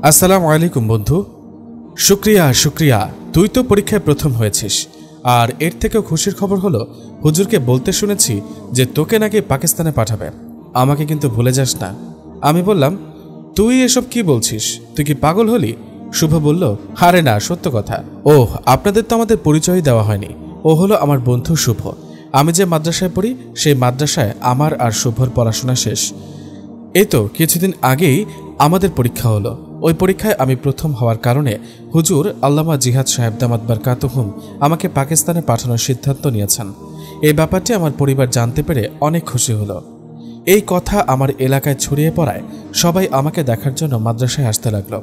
আসসালামু আলাইকুম বন্ধু। শুক্রিয়া শুক্রিয়া, তুই তো পরীক্ষায় প্রথম হয়েছিস। আর এর থেকেও খুশির খবর হলো, হুজুরকে বলতে শুনেছি যে তোকে নাকি পাকিস্তানে পাঠাবে। আমাকে কিন্তু ভুলে যাস না। আমি বললাম, তুই এসব কি বলছিস? তুই কি পাগল হলি? শুভ বলল, আরে না, সত্য কথা। ওহ, আপনাদের তো আমাদের পরিচয় দেওয়া হয়নি। ও হলো আমার বন্ধু শুভ। আমি যে মাদ্রাসায় পড়ি সেই মাদ্রাসায় আমার আর শুভর পড়াশোনা শেষ। এই তো কিছুদিন আগেই আমাদের পরীক্ষা হলো। ওই পরীক্ষায় আমি প্রথম হওয়ার কারণে হুজুর আল্লামা জিহাদ সাহেব দামাত বারকাতুহুম আমাকে পাকিস্তানে পাঠানোর সিদ্ধান্ত নিয়েছেন। এই ব্যাপারটি আমার পরিবার জানতে পেরে অনেক খুশি হলো। এই কথা আমার এলাকায় ছড়িয়ে পড়ায় সবাই আমাকে দেখার জন্য মাদ্রাসায় আসতে লাগলো।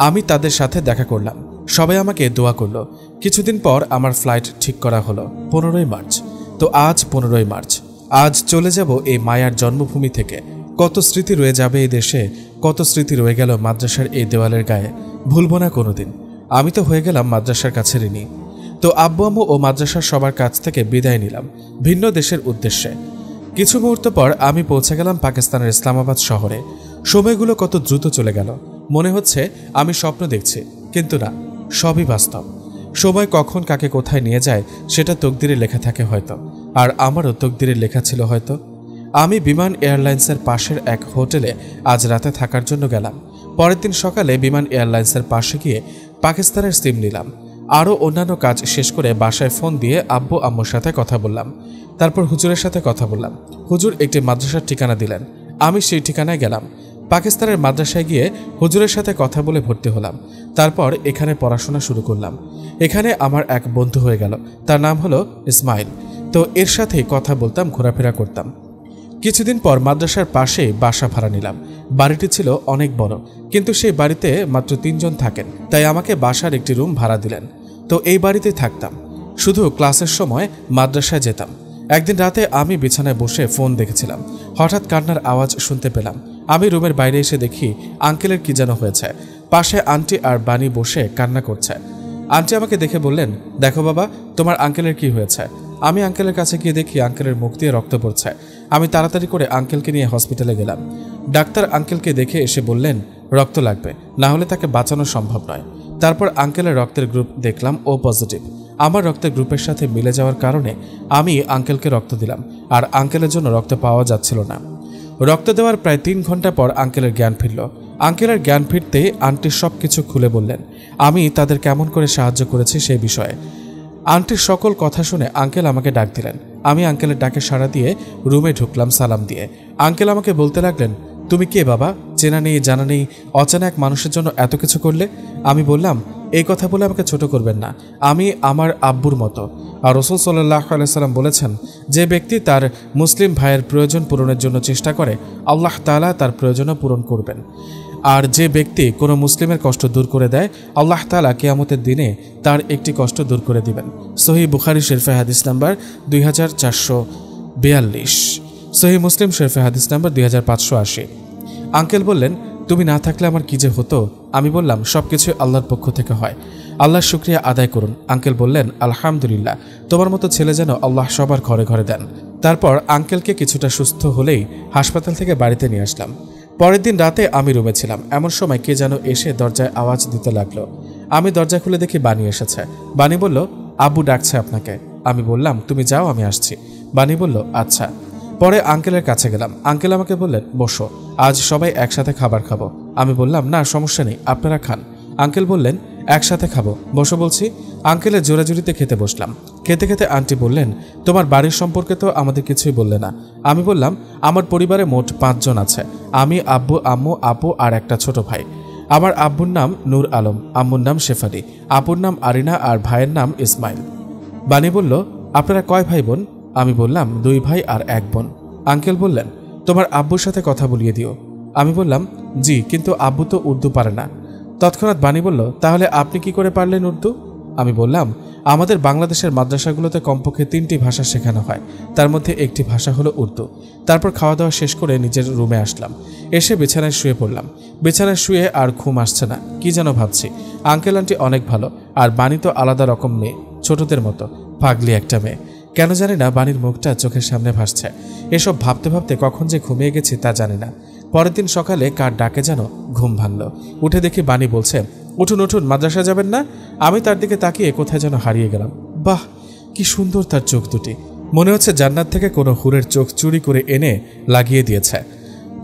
আমি তাদের সাথে দেখা করলাম, সবাই আমাকে দোয়া করলো। কিছুদিন পর আমার ফ্লাইট ঠিক করা হলো 15ই মার্চ। তো আজ 15ই মার্চ, আজ চলে যাব এই মায়ার জন্মভূমি থেকে। কত স্মৃতি রয়ে যাবে এই দেশে, কত স্মৃতি রয়ে গেল মাদ্রাসার এই দেওয়ালের গায়ে, ভুলবো না কোনোদিন। আমি তো হয়ে গেলাম মাদ্রাসার কাছে ঋণী। তো আব্বু আম্মু ও মাদ্রাসার সবার কাছ থেকে বিদায় নিলাম ভিন্ন দেশের উদ্দেশ্যে। কিছু মুহূর্ত পর আমি পৌঁছে গেলাম পাকিস্তানের ইসলামাবাদ শহরে। সময়গুলো কত দ্রুত চলে গেল, মনে হচ্ছে আমি স্বপ্ন দেখছি, কিন্তু না, সবই বাস্তব। সময় কখন কাকে কোথায় নিয়ে যায় সেটা তকদিরে লেখা থাকে হয়তো, আর আমারও তকদিরে লেখা ছিল হয়তো। আমি বিমান এয়ারলাইন্সের পাশের এক হোটেলে আজ রাতে থাকার জন্য গেলাম। পরের দিন সকালে বিমান এয়ারলাইন্সের পাশে গিয়ে পাকিস্তানের সিম নিলাম। আরও অন্যান্য কাজ শেষ করে বাসায় ফোন দিয়ে আব্বু আম্মুর সাথে কথা বললাম। তারপর হুজুরের সাথে কথা বললাম। হুজুর একটি মাদ্রাসার ঠিকানা দিলেন, আমি সেই ঠিকানায় গেলাম। পাকিস্তানের মাদ্রাসায় গিয়ে হুজুরের সাথে কথা বলে ভর্তি হলাম। তারপর এখানে পড়াশোনা শুরু করলাম। এখানে আমার এক বন্ধু হয়ে গেল, তার নাম হলো ইসমাইল। তো এর সাথেই কথা বলতাম, ঘোরাফেরা করতাম। কিছুদিন পর মাদ্রাসার পাশে বাসা ভাড়া নিলাম। বাড়িটি ছিল অনেক বড়, কিন্তু সেই বাড়িতে মাত্র 3 জন থাকেন, তাই আমাকে বাসার একটি রুম ভাড়া দিলেন। তো এই বাড়িতে থাকতাম, শুধু ক্লাসের সময় মাদ্রাসায় যেতাম। একদিন রাতে আমি বিছানায় বসে ফোন দেখেছিলাম, হঠাৎ কান্নার আওয়াজ শুনতে পেলাম। আমি রুমের বাইরে এসে দেখি আঙ্কেলের কি যেন হয়েছে। পাশে আন্টি আর বানি বসে কান্না করছে। আন্টি আমাকে দেখে বললেন, দেখো বাবা, তোমার আঙ্কেলের কি হয়েছে। আমি আঙ্কেলের কাছে গিয়ে দেখি আঙ্কেলের মুখ দিয়ে রক্ত পড়ছে। আমি তাড়াতাড়ি করে আঙ্কেলকে নিয়ে হসপিটালে গেলাম। ডাক্তার আঙ্কেলকে দেখে এসে বললেন রক্ত লাগবে, না হলে তাকে বাঁচানো সম্ভব নয়। তারপর আঙ্কেলের রক্তের গ্রুপ দেখলাম ও পজিটিভ। আমার রক্তের গ্রুপের সাথে মিলে যাওয়ার কারণে আমি আঙ্কেলকে রক্ত দিলাম, আর আঙ্কেলের জন্য রক্ত পাওয়া যাচ্ছিল না। রক্ত দেওয়ার প্রায় 3 ঘন্টা পর আঙ্কেলের জ্ঞান ফিরল। আঙ্কেলের জ্ঞান ফিরতে আন্টি সব কিছু খুলে বললেন, আমি তাদের কেমন করে সাহায্য করেছি সেই বিষয়ে। আন্টির সকল কথা শুনে আঙ্কেল আমাকে ডাক দিলেন। আমি আঙ্কেলের ডাকে সাড়া দিয়ে রুমে ঢুকলাম সালাম দিয়ে। আঙ্কেল আমাকে বলতে লাগলেন, তুমি কে বাবা? চেনা নেই জানা নেই অচেনা এক মানুষের জন্য এত কিছু করলে। আমি বললাম, এই কথা বলে আমাকে ছোট করবেন না, আমি আমার আব্বুর মতো। আর রাসূল সাল্লাল্লাহু আলাইহি সাল্লাম বলেছেন, যে ব্যক্তি তার মুসলিম ভাইয়ের প্রয়োজন পূরণের জন্য চেষ্টা করে, আল্লাহ তাআলা তার প্রয়োজনও পূরণ করবেন। আর যে ব্যক্তি কোনো মুসলিমের কষ্ট দূর করে দেয়, আল্লাহ তাআলা কিয়ামতের দিনে তার একটি কষ্ট দূর করে দিবেন। সহিহ বুখারী শরীফে হাদিস নাম্বার 2442, সহিহ মুসলিম শরীফে হাদিস নাম্বার 2580। আঙ্কেল বললেন, তুমি না থাকলে আমার কি যে হতো। আমি বললাম, সবকিছু আল্লাহর পক্ষ থেকে হয়, আল্লাহর শুকরিয়া আদায় করুন। আঙ্কেল বললেন, আলহামদুলিল্লাহ, তোমার মতো ছেলে যেন আল্লাহ সবার ঘরে ঘরে দেন। তারপর আঙ্কেলকে কিছুটা সুস্থ হলেই হাসপাতাল থেকে বাড়িতে নিয়ে আসলাম। পরের দিন রাতে আমি রুমে ছিলাম, এমন সময় কে যেন এসে দরজায় আওয়াজ দিতে লাগলো। আমি দরজা খুলে দেখি বানি এসেছে। বানি বলল, আব্বু ডাকছে আপনাকে। আমি বললাম, তুমি যাও, আমি আসছি। বানি বলল, আচ্ছা। পরে আঙ্কেলের কাছে গেলাম। আঙ্কেল আমাকে বললেন, বসো, আজ সবাই একসাথে খাবার খাবো। আমি বললাম, না সমস্যা নেই, আপনারা খান। আঙ্কেল বললেন, একসাথে খাবো, বসো বলছি। আঙ্কেলের জোরাজুরিতে খেতে বসলাম। খেতে খেতে আন্টি বললেন, তোমার বাড়ির সম্পর্কে তো আমাদের কিছুই বললে না। আমি বললাম, আমার পরিবারে মোট 5 জন আছে, আমি, আব্বু, আম্মু, আপু আর একটা ছোট ভাই। আমার আব্বুর নাম নূর আলম, আম্মুর নাম শেফালি, আপুর নাম আরিনা আর ভাইয়ের নাম ইসমাইল। বানি বলল, আপনারা কয় ভাই বোন? আমি বললাম, 2 ভাই আর 1 বোন। আঙ্কেল বললেন, তোমার আব্বুর সাথে কথা বলিয়ে দিও। আমি বললাম, জি, কিন্তু আব্বু তো উর্দু পারে না। তৎক্ষণাৎ বানি বলল, তাহলে আপনি কি করে পারলেন উর্দু? আমি বললাম, আমাদের বাংলাদেশের মাদ্রাসাগুলোতে কমপক্ষে 3টি ভাষা শেখানো হয়, তার মধ্যে একটি ভাষা হলো উর্দু। তারপর খাওয়া দাওয়া শেষ করে নিজের রুমে আসলাম। এসে বিছানায় শুয়ে পড়লাম। বিছানায় শুয়ে আর ঘুম আসছে না, কি যেন ভাবছি। আঙ্কেল আন্টি অনেক ভালো, আর বানি তো আলাদা রকম মেয়ে, ছোটদের মতো, পাগলি একটা মেয়ে। কেন জানি না বানির মুখটা চোখের সামনে ভাসছে। এসব ভাবতে ভাবতে কখন যে ঘুমিয়ে গেছি তা জানি না। পরের দিন সকালে কার ডাকে যেন ঘুম ভাঙল। উঠে দেখি বাণী বলছে, উঠুন উঠুন, মাদ্রাসা যাবেন না? আমি তার দিকে তাকিয়ে কোথায় যেন হারিয়ে গেলাম। বাহ, কি সুন্দর তার চোখ দুটি! মনে হচ্ছে জান্নাত থেকে কোনো হুরের চোখ চুরি করে এনে লাগিয়ে দিয়েছে।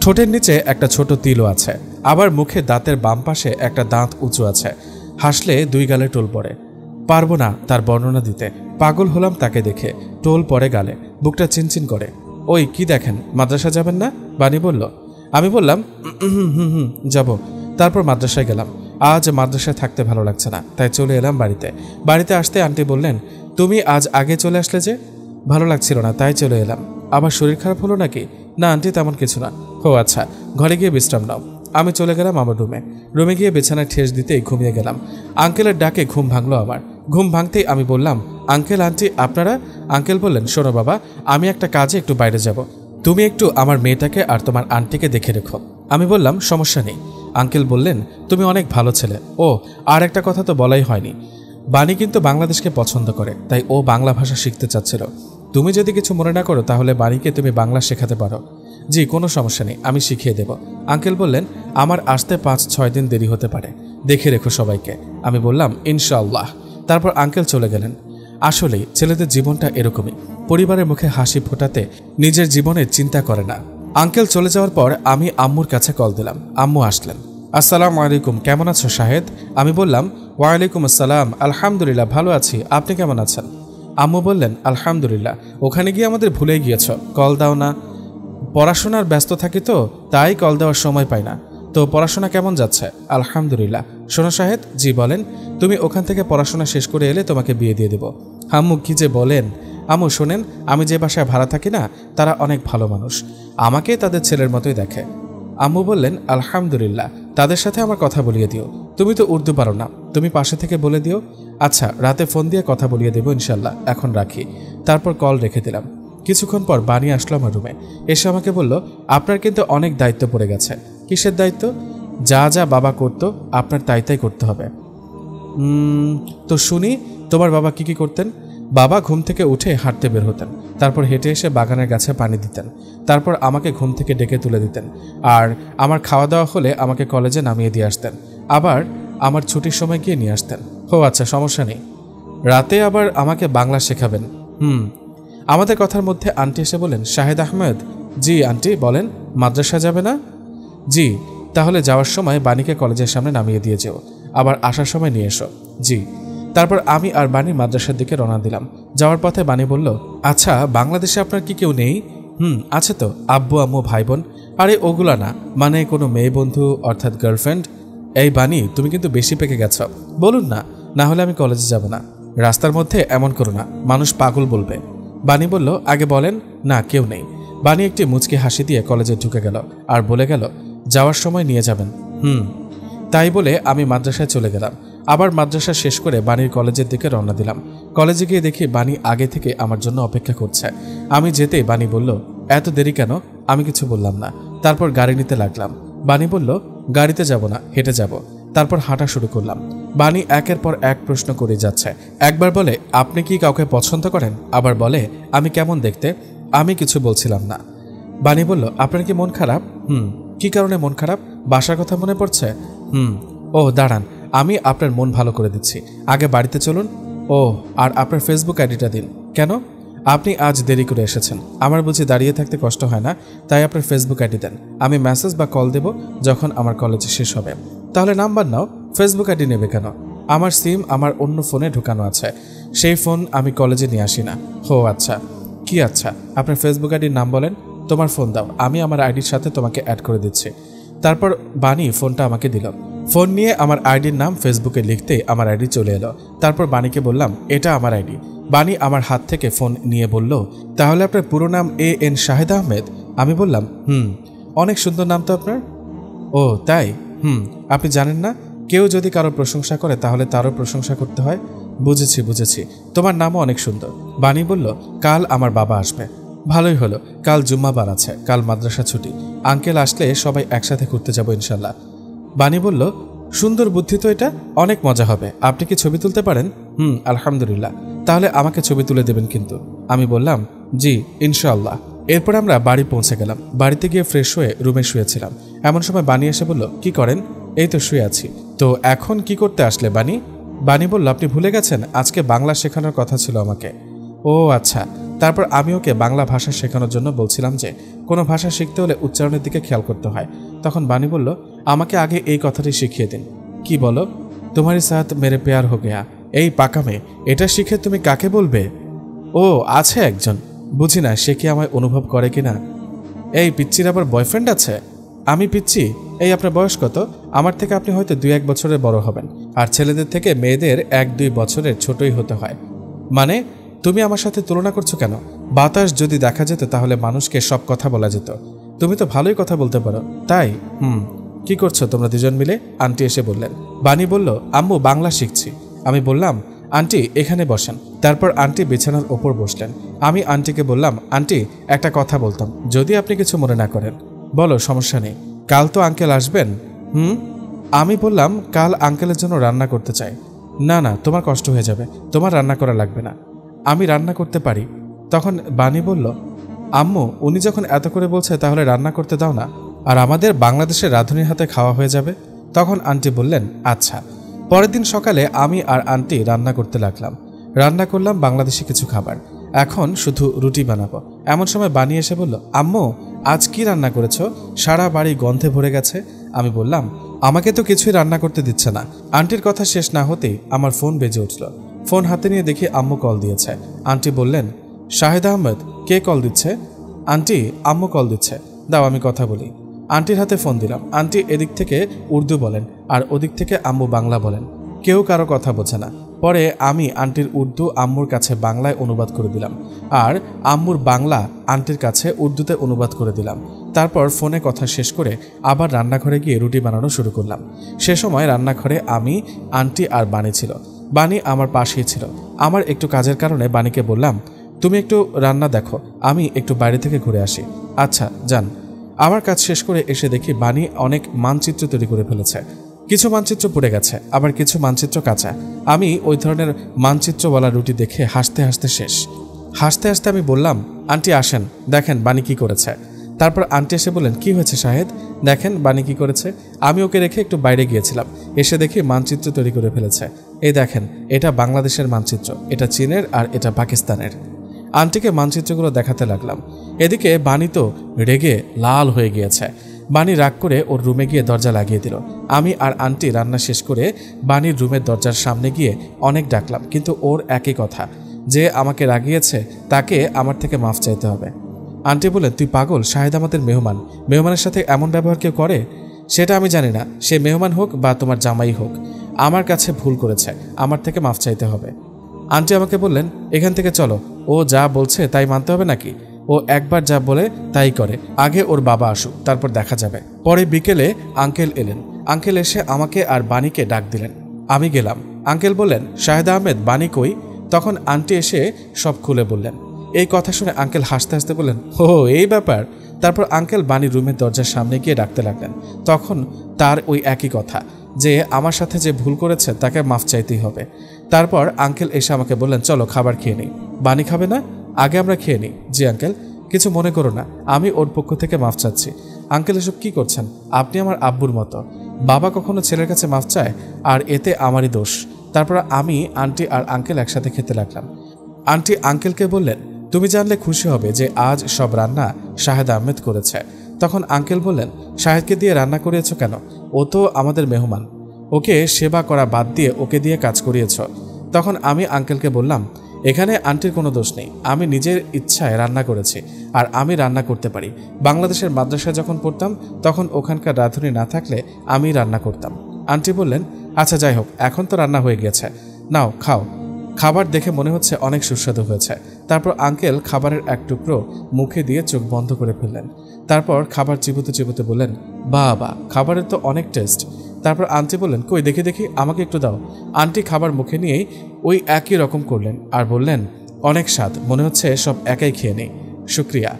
ঠোঁটের নিচে একটা ছোট তিলও আছে, আবার মুখে দাঁতের বাম পাশে একটা দাঁত উঁচু আছে। হাসলে 2 গালে টোল পড়ে। পারবো না তার বর্ণনা দিতে, পাগল হলাম তাকে দেখে। টোল পড়ে গালে, বুকটা চিনচিন করে। ওই কি দেখেন, মাদ্রাসা যাবেন না? বাণী বলল। আমি বললাম যাব। তারপর মাদ্রাসায় গেলাম। আজ মাদ্রাসায় থাকতে ভালো লাগছে না, তাই চলে এলাম বাড়িতে। বাড়িতে আসতে আন্টি বললেন, তুমি আজ আগে চলে আসলে যে? ভালো লাগছিল না, তাই চলে এলাম। আবার শরীর খারাপ হলো নাকি? না আন্টি, তেমন কিছু না। ও আচ্ছা, ঘরে গিয়ে বিশ্রাম নাও। আমি চলে গেলাম আমার রুমে গিয়ে বিছানায় ঠেস দিতেই ঘুমিয়ে গেলাম। আঙ্কেলের ডাকে ঘুম ভাঙলো আমার। ঘুম ভাঙতেই আমি বললাম, আঙ্কেল আন্টি আপনারা? আঙ্কেল বললেন, শোনো বাবা, আমি একটা কাজে একটু বাইরে যাব, তুমি একটু আমার মেয়েটাকে আর তোমার আন্টিকে দেখে রেখো। আমি বললাম, সমস্যা নেই। আঙ্কেল বললেন, তুমি অনেক ভালো ছেলে। ও, আর একটা কথা তো বলাই হয়নি, বাণী কিন্তু বাংলাদেশকে পছন্দ করে, তাই ও বাংলা ভাষা শিখতে চাচ্ছিল। তুমি যদি কিছু মনে না করো তাহলে বাণীকে তুমি বাংলা শেখাতে পারো। জি, কোনো সমস্যা নেই, আমি শিখিয়ে দেব। আঙ্কেল বললেন, আমার আসতে 5-6 দিন দেরি হতে পারে, দেখে রেখো সবাইকে। আমি বললাম, ইনশাআল্লাহ। তারপর আঙ্কেল চলে গেলেন। আসলেই ছেলেদের জীবনটা এরকমই, পরিবারের মুখে হাসি ফোটাতে নিজের জীবনের চিন্তা করে না। আঙ্কেল চলে যাওয়ার পর আমি আম্মুর কাছে কল দিলাম। আম্মু আসলেন। আসসালামু আলাইকুম, কেমন আছো শাহেদ? আমি বললাম, ওয়ালাইকুম আসসালাম, আলহামদুলিল্লাহ ভালো আছি, আপনি কেমন আছেন? আম্মু বললেন, আলহামদুলিল্লাহ। ওখানে গিয়ে আমাদের ভুলে গিয়েছ, কল দাও না। পড়াশোনার ব্যস্ত থাকি তো, তাই কল দেওয়ার সময় পাই না। তো পড়াশোনা কেমন যাচ্ছে? আলহামদুলিল্লাহ। শোনো শাহেদ। জি বলেন। তুমি ওখান থেকে পড়াশোনা শেষ করে এলে তোমাকে বিয়ে দিয়ে দেব। আম্মু কি যে বলেন। আম্মু শোনেন, আমি যে বাসায় ভাড়া থাকি না, তারা অনেক ভালো মানুষ, আমাকে তাদের ছেলের মতোই দেখে। আম্মু বললেন, আলহামদুলিল্লাহ, তাদের সাথে আমার কথা বলিয়ে দিও। তুমি তো উর্দু পারো না, তুমি পাশে থেকে বলে দিও। আচ্ছা, রাতে ফোন দিয়ে কথা বলিয়ে দেবো ইনশাল্লাহ, এখন রাখি। তারপর কল রেখে দিলাম। কিছুক্ষণ পর বাণী আসলো আমার রুমে। এসে আমাকে বলল, আপনার কিন্তু অনেক দায়িত্ব পড়ে গেছে। কিসের দায়িত্ব? যা যা বাবা করতো আপনার তাই তাই করতে হবে। তো শুনি, তোমার বাবা কি কি করতেন? বাবা ঘুম থেকে উঠে হাঁটতে বের হতেন, তারপর হেঁটে এসে বাগানের গাছে পানি দিতেন, তারপর আমাকে ঘুম থেকে ডেকে তুলে দিতেন, আর আমার খাওয়া দাওয়া হলে আমাকে কলেজে নামিয়ে দিয়ে আসতেন, আবার আমার ছুটির সময় গিয়ে নিয়ে আসতেন। ও আচ্ছা, সমস্যা নেই। রাতে আবার আমাকে বাংলা শেখাবেন। আমাদের কথার মধ্যে আন্টি এসে বলেন, শাহেদ আহমেদ। জি আন্টি বলেন। মাদ্রাসা যাবে না? জি। তাহলে যাওয়ার সময় বাণীকে কলেজের সামনে নামিয়ে দিয়ে যেও, আবার আসার সময় নিয়ে এসো। জি। তারপর আমি আর বাণী মাদ্রাসার দিকে রওনা দিলাম। যাওয়ার পথে বাণী বলল, আচ্ছা বাংলাদেশে আপনার কি কেউ নেই? আছে তো, আব্বু আম্মু ভাই বোন। আরে ওগুলা না, মানে কোনো মেয়ে বন্ধু অর্থাৎ গার্লফ্রেন্ড। এই বাণী, তুমি কিন্তু বেশি পেকে গেছ, বলুন না, না হলে আমি কলেজে যাব না। রাস্তার মধ্যে এমন করো না, মানুষ পাগল বলবে। বাণী বলল, আগে বলেন। না, কেউ নেই। বাণী একটি মুচকি হাসি দিয়ে কলেজে ঢুকে গেল আর বলে গেল, যাওয়ার সময় নিয়ে যাবেন। তাই বলে আমি মাদ্রাসায় চলে গেলাম। আবার মাদ্রাসা শেষ করে বাণীর কলেজের দিকে রওনা দিলাম। কলেজে গিয়ে দেখি বাণী আগে থেকে আমার জন্য অপেক্ষা করছে। আমি যেতেই বাণী বলল, এত দেরি কেন? আমি কিছু বললাম না। তারপর গাড়ি নিতে লাগলাম। বাণী বলল, গাড়িতে যাব না, হেঁটে যাব। তারপর হাঁটা শুরু করলাম। বাণী একের পর এক প্রশ্ন করে যাচ্ছে। একবার বলে, আপনি কি কাউকে পছন্দ করেন? আবার বলে, আমি কেমন দেখতে? আমি কিছু বলছিলাম না। বাণী বলল, আপনার কি মন খারাপ? কি কারণে মন খারাপ? বাসার কথা মনে পড়ছে? ও দাঁড়ান, আমি আপনার মন ভালো করে দিচ্ছি, আগে বাড়িতে চলুন। ও, আর আপনার ফেসবুক আইডিটা দিন। কেন? আপনি আজ দেরি করে এসেছেন, আমার বুঝি দাঁড়িয়ে থাকতে কষ্ট হয় না, তাই আপনার ফেসবুক আইডি দেন, আমি মেসেজ বা কল দেব যখন আমার কলেজ শেষ হবে। তাহলে নাম্বার নাও, ফেসবুক আইডি নেবে কেন? আমার সিম আমার অন্য ফোনে ঢুকানো আছে, সেই ফোন আমি কলেজে নিয়ে আসি না। ও আচ্ছা। কি আচ্ছা? আপনার ফেসবুক আইডির নাম বলেন। তোমার ফোন দাও, আমি আমার আইডির সাথে তোমাকে অ্যাড করে দিচ্ছি। তারপর বাণী ফোনটা আমাকে দিল। ফোন নিয়ে আমার আইডির নাম ফেসবুকে লিখতেই আমার আইডি চলে এলো। তারপর বাণীকে বললাম, এটা আমার আইডি। বাণী আমার হাত থেকে ফোন নিয়ে বলল, তাহলে আপনার পুরো নাম AN শাহেদ আহমেদ? আমি বললাম, অনেক সুন্দর নাম তো আপনার। ও তাই? আপনি জানেন না, কেউ যদি কারো প্রশংসা করে তাহলে তারও প্রশংসা করতে হয়। বুঝেছি, তোমার নামও অনেক সুন্দর। বাণী বলল, কাল আমার বাবা আসবে। ভালোই হলো, কাল জুম্মাবার আছে, কাল মাদ্রাসা ছুটি, আঙ্কেল আসলে সবাই একসাথে ঘুরতে যাব ইনশাল্লাহ। বাণী বলল, সুন্দর বুদ্ধি তো এটা, অনেক মজা হবে। আপনি কি ছবি তুলতে পারেন? আলহামদুলিল্লাহ। তাহলে আমাকে ছবি তুলে দেবেন কিন্তু। আমি বললাম, জি ইনশাআল্লাহ। এরপর আমরা বাড়ি পৌঁছে গেলাম। বাড়িতে গিয়ে ফ্রেশ হয়ে রুমে শুয়েছিলাম। এমন সময় বানি এসে বলল, কি করেন? এই তো শুয়ে আছি। তো এখন কি করতে আসলে বানি? বানি বলল, আপনি ভুলে গেছেন আজকে বাংলা শেখানোর কথা ছিল আমাকে। ও আচ্ছা। তারপর আমি ওকে বাংলা ভাষা শেখানোর জন্য বলছিলাম যে কোনো ভাষা শিখতে হলে উচ্চারণের দিকে খেয়াল করতে হয়। তখন বানি বলল, আমাকে আগে এই কথাটি শিখিয়ে দিন। কি বলো? তোমারই সাথ মেরে প্যার হো গয়া। এই পাকা মেয়ে, এটা শিখে তুমি কাকে বলবে? ও আছে একজন, বুঝি না সে কি আমায় অনুভব করে কিনা। এই পিচ্চির আবার বয়ফ্রেন্ড আছে? আমি পিচ্ছি? এই আপনার বয়স কত? আমার থেকে আপনি হয়তো 2-1 বছরের বড় হবেন, আর ছেলেদের থেকে মেয়েদের 1-2 বছরের ছোটই হতে হয়। মানে তুমি আমার সাথে তুলনা করছো কেন? বাতাস যদি দেখা যেত তাহলে মানুষকে সব কথা বলা যেত। তুমি তো ভালোই কথা বলতে পারো, তাই? কি করছো তোমরা দুজন মিলে? আন্টি এসে বললেন। বানি বলল, আম্মু বাংলা শিখছি। আমি বললাম, আন্টি এখানে বসেন। তারপর আন্টি বিছানার ওপর বসলেন। আমি আন্টিকে বললাম, আন্টি একটা কথা বলতাম, যদি আপনি কিছু মনে না করেন। বলো, সমস্যা নেই। কাল তো আঙ্কেল আসবেন? আমি বললাম, কাল আঙ্কেলের জন্য রান্না করতে চাই। না না, তোমার কষ্ট হয়ে যাবে, তোমার রান্না করা লাগবে না, আমি রান্না করতে পারি। তখন বানি বলল, আম্মু উনি যখন এত করে বলছে তাহলে রান্না করতে দাও না, আর আমাদের বাংলাদেশের রাঁধুনির হাতে খাওয়া হয়ে যাবে। তখন আন্টি বললেন, আচ্ছা। পরের দিন সকালে আমি আর আন্টি রান্না করতে লাগলাম। রান্না করলাম বাংলাদেশি কিছু খাবার। এখন শুধু রুটি বানাবো। এমন সময় বানি এসে বলল, আম্মু আজ কি রান্না করেছো? সারা বাড়ি গন্ধে ভরে গেছে। আমি বললাম, আমাকে তো কিছুই রান্না করতে দিচ্ছে না। আন্টির কথা শেষ না হতেই আমার ফোন বেজে উঠল। ফোন হাতে নিয়ে দেখি আম্মু কল দিয়েছে। আন্টি বললেন, শাহেদ আহমেদ, কে কল দিচ্ছে? আন্টি, আম্মু কল দিচ্ছে, দাও আমি কথা বলি। আন্টির হাতে ফোন দিলাম। আন্টি এদিক থেকে উর্দু বলেন আর ওদিক থেকে আম্মু বাংলা বলেন। কেউ কারো কথা বোঝে না। পরে আমি আন্টির উর্দু আম্মুর কাছে বাংলায় অনুবাদ করে দিলাম, আর আম্মুর বাংলা আন্টির কাছে উর্দুতে অনুবাদ করে দিলাম। তারপর ফোনে কথা শেষ করে আবার রান্নাঘরে গিয়ে রুটি বানানো শুরু করলাম। সে সময় রান্নাঘরে আমি, আন্টি আর বানি ছিল। বানি আমার পাশেই ছিল। আমার একটু কাজের কারণে বানিকে বললাম, তুমি একটু রান্না দেখো, আমি একটু বাইরে থেকে ঘুরে আসি। আচ্ছা যান। আমার কাজ শেষ করে এসে দেখি বানি অনেক মানচিত্র তৈরি করে ফেলেছে। কিছু মানচিত্র পড়ে গেছে, আবার কিছু মানচিত্র কাঁচা। আমি ওই ধরনের মানচিত্রওয়ালা রুটি দেখে হাসতে হাসতে শেষ। হাসতে হাসতে আমি বললাম, আন্টি আসেন, দেখেন বানি কি করেছে। তারপর আন্টি এসে বললেন, কি হয়েছে শাহেদ? দেখেন বানি কি করেছে। আমি ওকে রেখে একটু বাইরে গিয়েছিলাম, এসে দেখি মানচিত্র তৈরি করে ফেলেছে। এই দেখেন, এটা বাংলাদেশের মানচিত্র, এটা চীনের, আর এটা পাকিস্তানের। আন্টিকে মানচিত্রগুলো দেখাতে লাগলাম। এদিকে বানি তো রেগে লাল হয়ে গিয়েছে। বানি রাগ করে ওর রুমে গিয়ে দরজা লাগিয়ে দিল। আমি আর আন্টি রান্না শেষ করে বানির রুমের দরজার সামনে গিয়ে অনেক ডাকলাম, কিন্তু ওর একই কথা, যে আমাকে রাগিয়েছে তাকে আমার থেকে মাফ চাইতে হবে। আন্টি বললেন, তুই পাগল? শাহেদ আমাদের মেহমান, মেহমানের সাথে এমন ব্যবহার কেউ করে? সেটা আমি জানি না, সে মেহমান হোক বা তোমার জামাই হোক, আমার কাছে ভুল করেছে, আমার থেকে মাফ চাইতে হবে। আন্টি আমাকে বললেন, এখান থেকে চলো, ও যা বলছে তাই মানতে হবে নাকি? ও একবার যা বলে তাই করে, আগে ওর বাবা আসুক, তারপর দেখা যাবে। পরে বিকেলে আঙ্কেল এলেন। আঙ্কেল এসে আমাকে আর বানিকে ডাক দিলেন। আমি গেলাম। আঙ্কেল বললেন, শাহেদ আহমেদ, বানি কই? তখন আন্টি এসে সব খুলে বললেন। এই কথা শুনে আঙ্কেল হাসতে হাসতে বললেন, ও এই ব্যাপার। তারপর আঙ্কেল বানির রুমের দরজার সামনে গিয়ে ডাকতে লাগলেন। তখন তার ওই একই কথা, যে আমার সাথে যে ভুল করেছে তাকে মাফ চাইতেই হবে। তারপর আঙ্কেল এসে আমাকে বললেন, চলো খাবার খেয়ে নিই। বানি খাবে না? আগে আমরা খেয়ে নিই। জি আঙ্কেল, কিছু মনে করো না, আমি ওর পক্ষ থেকে মাফ চাচ্ছি। আঙ্কেল এসব কি করছেন? আপনি আমার আব্বুর মতো, বাবা কখনো ছেলের কাছে মাফ চায়, আর এতে আমারই দোষ। তারপর আমি, আন্টি আর আঙ্কেল একসাথে খেতে লাগলাম। আন্টি আঙ্কেলকে বললেন, তুমি জানলে খুশি হবে যে আজ সব রান্না শাহেদ আহমেদ করেছে। তখন আঙ্কেল বললেন, শাহেদকে দিয়ে রান্না করিয়েছ কেন? ও তো আমাদের মেহমান, ওকে সেবা করা বাদ দিয়ে ওকে দিয়ে কাজ করিয়েছ। তখন আমি আঙ্কেলকে বললাম, এখানে আন্টির কোনো দোষ নেই, আমি নিজের ইচ্ছায় রান্না করেছি, আর আমি রান্না করতে পারি। বাংলাদেশের মাদ্রাসায় যখন পড়তাম তখন ওখানকার রাঁধুনি না থাকলে আমি রান্না করতাম। আন্টি বললেন, আচ্ছা যাই হোক, এখন তো রান্না হয়ে গিয়েছে, নাও খাও। খাবার দেখে মনে হচ্ছে অনেক সুস্বাদু হয়েছে। তারপর আঙ্কেল খাবারের এক টুকরো মুখে দিয়ে চোখ বন্ধ করে ফেললেন। তারপর খাবার চিবুতে চিবুতে বললেন, বাবা, খাবারের তো অনেক টেস্ট। তারপর আন্টি বললেন, কই দেখি দেখি, আমাকে একটু দাও। আন্টি খাবার মুখে নিয়েই ওই একই রকম করলেন আর বললেন, অনেক স্বাদ, মনে হচ্ছে সব একাই খেয়ে নেই। শুক্রিয়া।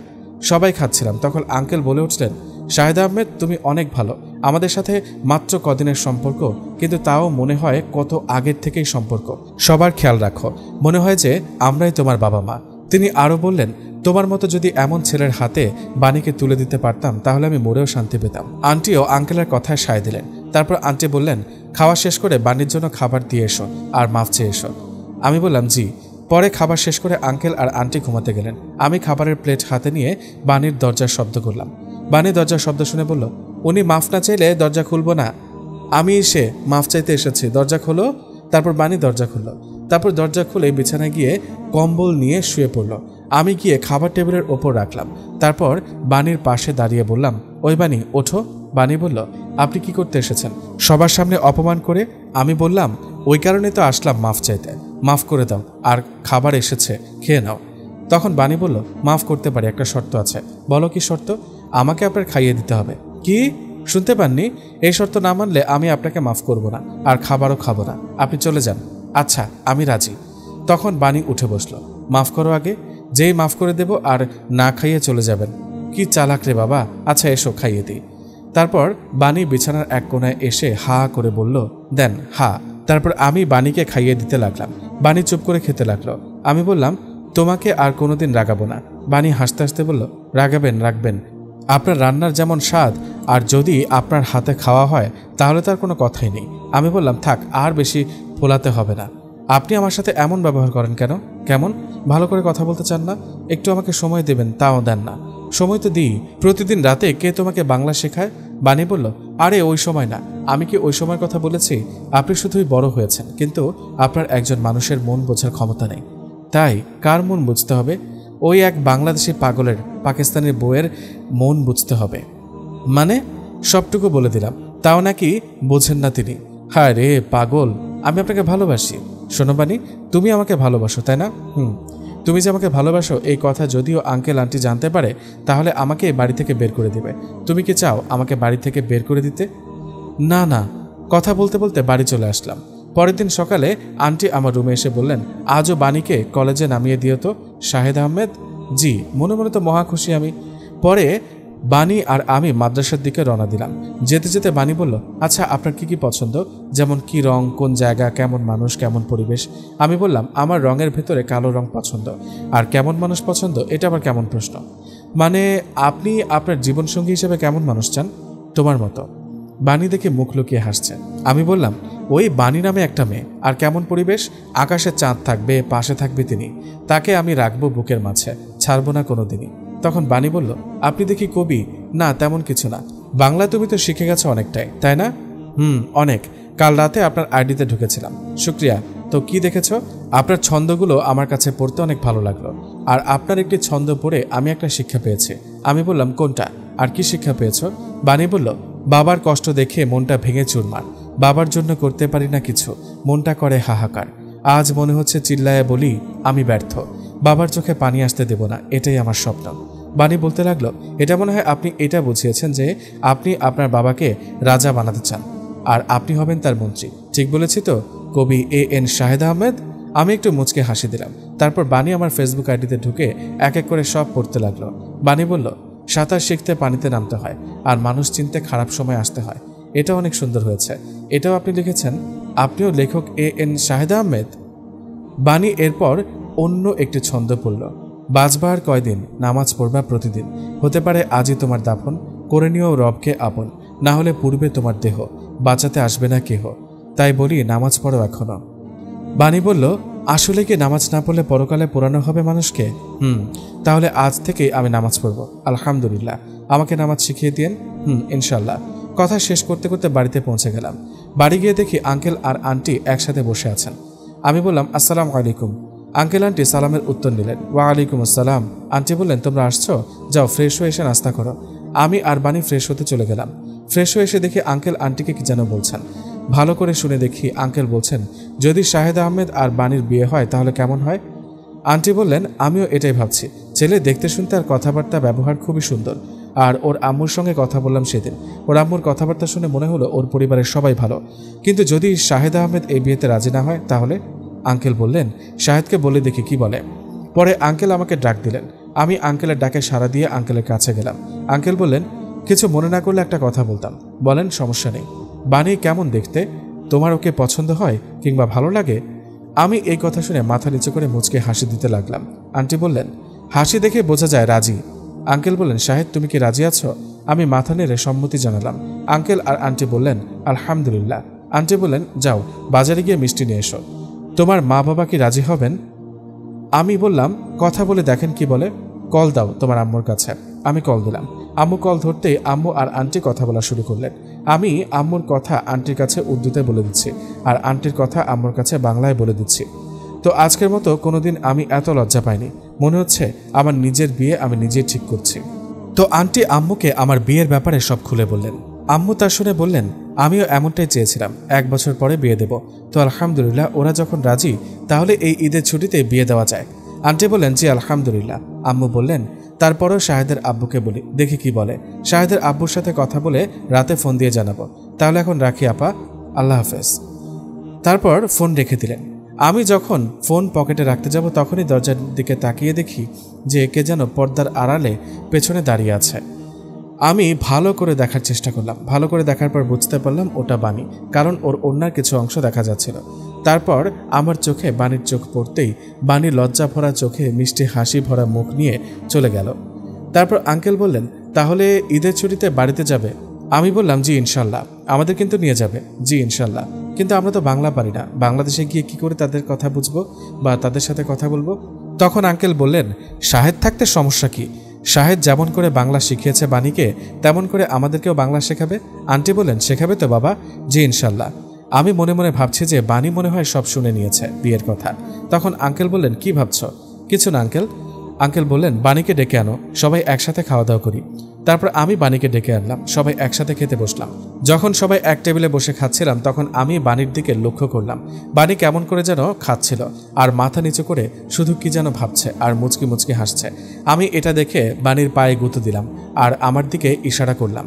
সবাই খাচ্ছিলাম। তখন আঙ্কেল বলে উঠলেন, শাহেদ আহমেদ, তুমি অনেক ভালো, আমাদের সাথে মাত্র কদিনের সম্পর্ক, কিন্তু তাও মনে হয় কত আগের থেকেই সম্পর্ক। সবার খেয়াল রাখো, মনে হয় যে আমরাই তোমার বাবা মা। তিনি আরও বললেন, তোমার মতো যদি এমন ছেলের হাতে বাণীকে তুলে দিতে পারতাম তাহলে আমি মরেও শান্তি পেতাম। আন্টিও আঙ্কেলের কথায় সায় দিলেন। তারপর আন্টি বললেন, খাওয়া শেষ করে বাণীর জন্য খাবার দিয়ে এসো আর মাফ চেয়ে এসো। আমি বললাম জি। পরে খাবার শেষ করে আঙ্কেল আর আন্টি ঘুমাতে গেলেন। আমি খাবারের প্লেট হাতে নিয়ে বাণীর দরজার শব্দ করলাম। বাণী দরজার শব্দ শুনে বলল, উনি মাফ না চাইলে দরজা খুলবো না। আমি এসে মাফ চাইতে এসেছি, দরজা খোলো। তারপর বাণী দরজা খুলল। তারপর দরজা খুলে বিছানায় গিয়ে কম্বল নিয়ে শুয়ে পড়ল। আমি গিয়ে খাবার টেবিলের ওপর রাখলাম। তারপর বাণীর পাশে দাঁড়িয়ে বললাম, ওই বাণী ওঠো। বাণী বলল, আপনি কি করতে এসেছেন? সবার সামনে অপমান করে। আমি বললাম, ওই কারণে তো আসলাম মাফ চাইতে, মাফ করে দাও, আর খাবার এসেছে, খেয়ে নাও। তখন বাণী বলল, মাফ করতে পারি, একটা শর্ত আছে। বলো কি শর্ত? আমাকে আপনার খাইয়ে দিতে হবে। কি? শুনতে পাননি? এই শর্ত না মানলে আমি আপনাকে মাফ করব না, আর খাবারও খাবো না। আপনি চলে যান। আচ্ছা, আমি রাজি। তখন বাণী উঠে বসল। মাফ করো আগে, যেই মাফ করে দেব আর না খাইয়ে চলে যাবেন। কি চালাক রে বাবা। আচ্ছা এসো, খাইয়ে দিই। তারপর বাণী বিছানার এক কোণায় এসে হা করে বলল, দেন হা। তারপর আমি বাণীকে খাইয়ে দিতে লাগলাম। বাণী চুপ করে খেতে লাগলো। আমি বললাম, তোমাকে আর কোনোদিন রাগাবো না। বাণী হাসতে হাসতে বলল, রাখবেন। আপনার রান্নার যেমন স্বাদ, আর যদি আপনার হাতে খাওয়া হয় তাহলে তার কোনো কথাই নেই। আমি বললাম, থাক, আর বেশি ফোলাতে হবে না। আপনি আমার সাথে এমন ব্যবহার করেন কেন? কেমন? ভালো করে কথা বলতে চান না? একটু আমাকে সময় দেবেন, তাও দেন না। সময় তো দিই, প্রতিদিন রাতে কে তোমাকে বাংলা শেখায়? বাণী বলল, আরে ওই সময় না। আমি কি ওই সময়ের কথা বলেছি? আপনি শুধুই বড় হয়েছেন, কিন্তু আপনার একজন মানুষের মন বোঝার ক্ষমতা নেই। তাই কার মন বুঝতে হবে? ওই এক বাংলাদেশি পাগলের, পাকিস্তানের বউয়ের মন বুঝতে হবে। মানে? সবটুকু বলে দিলাম, তাও নাকি বোঝেন না তিনি। হায় রে পাগল, আমি আপনাকে ভালোবাসি। শোনো বাণী, তুমি আমাকে ভালোবাসো, তাই না? তুমি যে আমাকে ভালোবাসো এই কথা যদিও আঙ্কেল আন্টি জানতে পারে তাহলে আমাকে বাড়ি থেকে বের করে দিবে। তুমি কি চাও আমাকে বাড়ি থেকে বের করে দিতে? না না। কথা বলতে বলতে বাড়ি চলে আসলাম। পরের দিন সকালে আন্টি আমার রুমে এসে বললেন, আজও বাণীকে কলেজে নামিয়ে দিও তো। শাহেদ আহমেদ? জি। মনে মনে তো মহা খুশি আমি। পরে বাণী আর আমি মাদ্রাসার দিকে রওনা দিলাম। যেতে যেতে বাণী বলল, আচ্ছা আপনার কি কি পছন্দ? যেমন কি রং, কোন জায়গা, কেমন মানুষ, কেমন পরিবেশ? আমি বললাম, আমার রঙের ভেতরে কালো রং পছন্দ। আর কেমন মানুষ পছন্দ, এটা আবার কেমন প্রশ্ন? মানে আপনি আপনার জীবনসঙ্গী হিসেবে কেমন মানুষ চান? তোমার মতো। বাণী দেখে মুখ লুকিয়ে হাসছে। আমি বললাম, ওই বাণী নামে একটা মেয়ে। আর কেমন পরিবেশ? আকাশে চাঁদ থাকবে, পাশে থাকবে তিনি, তাকে আমি রাখবো বুকের মাঝে, ছাড়বো না কোনোদিনই। তখন বাণী বলল, আপনি দেখি কবি? না তেমন কিছু না। বাংলা তুমি তো শিখে গেছো অনেকটাই, তাই না? অনেক। কাল রাতে আপনার আইডিতে ঢুকেছিলাম। শুক্রিয়া। তো কি দেখেছো? আপনার ছন্দগুলো আমার কাছে পড়তে অনেক ভালো লাগলো। আর আপনার একটি ছন্দ পড়ে আমি একটা শিক্ষা পেয়েছি। আমি বললাম, কোনটা? আর কি শিক্ষা পেয়েছো? বাণী বলল, বাবার কষ্ট দেখে মনটা ভেঙে চুরমার। বাবার জন্য করতে পারি না কিছু, মনটা করে হাহাকার। আজ মনে হচ্ছে চিল্লায়ে বলি, আমি ব্যর্থ। বাবার চোখে পানি আসতে দেব না, এটাই আমার স্বপ্ন। বাণী বলতে লাগলো, এটা মনে হয় আপনি এটা বুঝিয়েছেন যে আপনি আপনার বাবাকে রাজা বানাতে চান, আর আপনি হবেন তার মন্ত্রী। ঠিক বলেছি তো? কবি A.N. শাহেদ আহমেদ। আমি একটু মুচকে হাসি দিলাম। তারপর বাণী আমার ফেসবুক আইডিতে ঢুকে এক এক করে সব পড়তে লাগলো। বাণী বলল, সাঁতার শিখতে পানিতে নামতে হয়, আর মানুষ চিনতে খারাপ সময় আসতে হয়। এটা অনেক সুন্দর হয়েছে। এটাও আপনি লিখেছেন? আপনিও লেখক A.N. শাহেদ আহমেদ? বাণী এরপর অন্য একটি ছন্দ পড়ল। বাঁচবার কয়দিন, নামাজ পড়বা প্রতিদিন। হতে পারে আজই তোমার দাফন, করে নিও রবকে আপন। না হলে পূর্বে তোমার দেহ, বাঁচাতে আসবে না কেহ। তাই বলি নামাজ পড়ো এখনো। বাণী বলল, আসলে কি নামাজ না পড়লে পরকালে পোড়ানো হবে মানুষকে? তাহলে আজ থেকেই আমি নামাজ পড়ব। আলহামদুলিল্লাহ। আমাকে নামাজ শিখিয়ে দিয়েন। ইনশাল্লাহ। কথা শেষ করতে করতে বাড়িতে পৌঁছে গেলাম। বাড়ি গিয়ে দেখি আঙ্কেল আর আন্টি একসাথে বসে আছেন। আমি বললাম, আসসালামু আলাইকুম। আঙ্কেল আন্টি সালামের উত্তর নিলেন। ওয়ালাইকুম আসসালাম। আন্টি বললেন, তোমরা আসছো, যাও ফ্রেশ হয়ে এসে নাস্তা করো। আমি আর বাণী ফ্রেশ হতে চলে গেলাম। ফ্রেশ হয়ে এসে দেখি আঙ্কেল আন্টিকে কি যেন বলছেন। ভালো করে শুনে দেখি আঙ্কেল বলছেন, যদি শাহেদ আহমেদ আর বাণীর বিয়ে হয় তাহলে কেমন হয়? আন্টি বললেন, আমিও এটাই ভাবছি। ছেলে দেখতে শুনতে আর কথাবার্তা ব্যবহার খুবই সুন্দর। আর ওর আম্মুর সঙ্গে কথা বললাম সেদিন। ওর আম্মুর কথাবার্তা শুনে মনে হলো ওর পরিবারের সবাই ভালো। কিন্তু যদি শাহেদ আহমেদ এই বিয়েতে রাজি না হয় তাহলে? আঙ্কেল বললেন, শাহেদকে বলে দেখি কি বলে। পরে আঙ্কেল আমাকে ডাক দিলেন। আমি আঙ্কেলের ডাকে সাড়া দিয়ে আঙ্কেলের কাছে গেলাম। আঙ্কেল বললেন, কিছু মনে না করলে একটা কথা বলতাম। বলেন, সমস্যা নেই। বাণী কেমন দেখতে? তোমার ওকে পছন্দ হয় কিংবা ভালো লাগে? আমি এই কথা শুনে মাথা নিচু করে মুচকে হাসি দিতে লাগলাম। আন্টি বললেন, হাসি দেখে বোঝা যায় রাজি। আঙ্কেল বললেন, শাহেদ তুমি কি রাজি আছো? আমি মাথা নেড়ে সম্মতি জানালাম। আঙ্কেল আর আন্টি বললেন, আলহামদুলিল্লাহ। আন্টি বললেন, যাও বাজারে গিয়ে মিষ্টি নিয়ে এসো। তোমার মা বাবা কি রাজি হবেন? আমি বললাম, কথা বলে দেখেন কি বলে। কল দাও তোমার আম্মুর কাছে। আমি কল দিলাম। আম্মু কল ধরতেই আম্মু আর আন্টি কথা বলা শুরু করলেন। আমি আম্মুর কথা আন্টির কাছে উর্দুতে বলে দিচ্ছি, আর আন্টির কথা আম্মুর কাছে বাংলায় বলে দিচ্ছি। তো আজকের মতো কোনোদিন আমি এত লজ্জা পাইনি। মনে হচ্ছে আমার নিজের বিয়ে আমি নিজেই ঠিক করছি। তো আন্টি আম্মুকে আমার বিয়ের ব্যাপারে সব খুলে বললেন। আম্মু তা শুনে বললেন, আমিও এমনটাই চেয়েছিলাম, 1 বছর পরে বিয়ে দেব। তো আলহামদুলিল্লাহ ওরা যখন রাজি, তাহলে এই ঈদের ছুটিতে বিয়ে দেওয়া যায়। আন্টি বললেন, জি আলহামদুলিল্লাহ। আম্মু বললেন, তারপরও শাহেদের আব্বুকে বলি, দেখি কি বলে। শাহেদের আব্বুর সাথে কথা বলে রাতে ফোন দিয়ে জানাবো। তাহলে এখন রাখি আপা, আল্লাহ হাফেজ। তারপর ফোন রেখে দিলেন। আমি যখন ফোন পকেটে রাখতে যাব তখনই দরজার দিকে তাকিয়ে দেখি যে কে যেন পর্দার আড়ালে পেছনে দাঁড়িয়ে আছে। আমি ভালো করে দেখার চেষ্টা করলাম। ভালো করে দেখার পর বুঝতে পারলাম ওটা বাণী, কারণ ওর ওড়নার কিছু অংশ দেখা যাচ্ছিল। তারপর আমার চোখে বাণীর চোখ পড়তেই বাণী লজ্জা ভরা চোখে মিষ্টি হাসি ভরা মুখ নিয়ে চলে গেল। তারপর আঙ্কেল বললেন, তাহলে ঈদের ছুটিতে বাড়িতে যাবে? আমি বললাম, জি ইনশাল্লাহ। আমাদের কিন্তু নিয়ে যাবে? জি ইনশাল্লাহ। কিন্তু আমরা তো বাংলা পারি না, বাংলাদেশে গিয়ে কি করে তাদের কথা বুঝবো বা তাদের সাথে কথা বলবো? তখন আঙ্কেল বললেন, শাহেদ থাকতে সমস্যা কি? শাহেদ যেমন করে বাংলা শিখিয়েছে বাণীকে, তেমন করে আমাদেরকেও বাংলা শেখাবে। আন্টি বললেন, শেখাবে তো বাবা? জি ইনশাল্লাহ। আমি মনে মনে ভাবছি যে বাণী মনে হয় সব শুনে নিয়েছে বিয়ের কথা। তখন আঙ্কেল বললেন, কি ভাবছ? কিছু না আঙ্কেল। আঙ্কেল বললেন, বাণীকে ডেকে আনো, সবাই একসাথে খাওয়া দাওয়া করি। তারপর আমি বাণীকে ডেকে আনলাম, সবাই একসাথে খেতে বসলাম। যখন সবাই এক টেবিলে বসে খাচ্ছিলাম তখন আমি বাণীর দিকে লক্ষ্য করলাম। বাণী কেমন করে যেন খাচ্ছিল আর মাথা নিচু করে শুধু কি যেন ভাবছে আর মুচকি মুচকি হাসছে। আমি এটা দেখে বাণীর পায়ে গুঁতো দিলাম আর আমার দিকে ইশারা করলাম।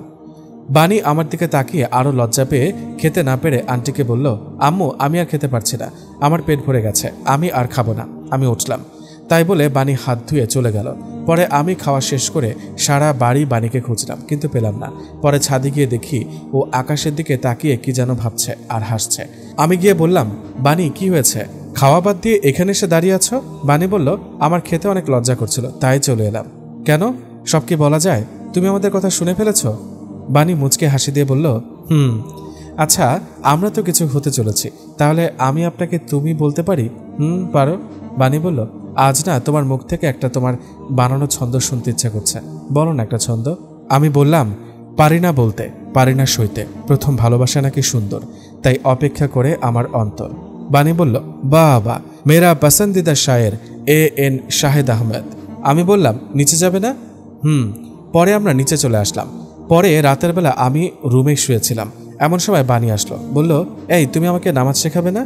বাণী আমার দিকে তাকিয়ে আরও লজ্জা পেয়ে খেতে না পেরে আন্টিকে বলল, আম্মু আমি আর খেতে পারছি না, আমার পেট ভরে গেছে, আমি আর খাবো না। আমি উঠলাম। তাই বলে বাণী হাত ধুয়ে চলে গেল। পরে আমি খাওয়া শেষ করে সারা বাড়ি বাণীকে খুঁজলাম, কিন্তু পেলাম না। পরে ছাদে গিয়ে দেখি ও আকাশের দিকে তাকিয়ে কি যেন ভাবছে আর হাসছে। আমি গিয়ে বললাম, বাণী কি হয়েছে? খাওয়া বাদ দিয়ে এখানে এসে দাঁড়িয়ে আছো? বাণী বলল, আমার খেতে অনেক লজ্জা করছিল, তাই চলে এলাম। কেন, সব কি বলা যায়? তুমি আমাদের কথা শুনে ফেলেছ? বাণী মুচকে হাসি দিয়ে বলল, আচ্ছা আমরা তো কিছু হতে চলেছি, তাহলে আমি আপনাকে তুমি বলতে পারি? পারো। বাণী বলল, আজ না তোমার মুখ থেকে একটা তোমার বানানো ছন্দ শুনতে ইচ্ছা করছে, বলো না একটা ছন্দ। আমি বললাম, পারি না বলতে, পারি না সইতে, প্রথম ভালোবাসা নাকি সুন্দর, তাই অপেক্ষা করে আমার অন্তর। বাণী বলল, বাবা, মেরা পসন্দিদা শায়ের AN শাহেদ আহমেদ। আমি বললাম, নিচে যাবে না? পরে আমরা নিচে চলে আসলাম। পরে রাতের বেলা আমি রুমে শুয়েছিলাম, এমন সময় বাণী আসলো, বলল, এই তুমি আমাকে নামাজ শেখাবে না?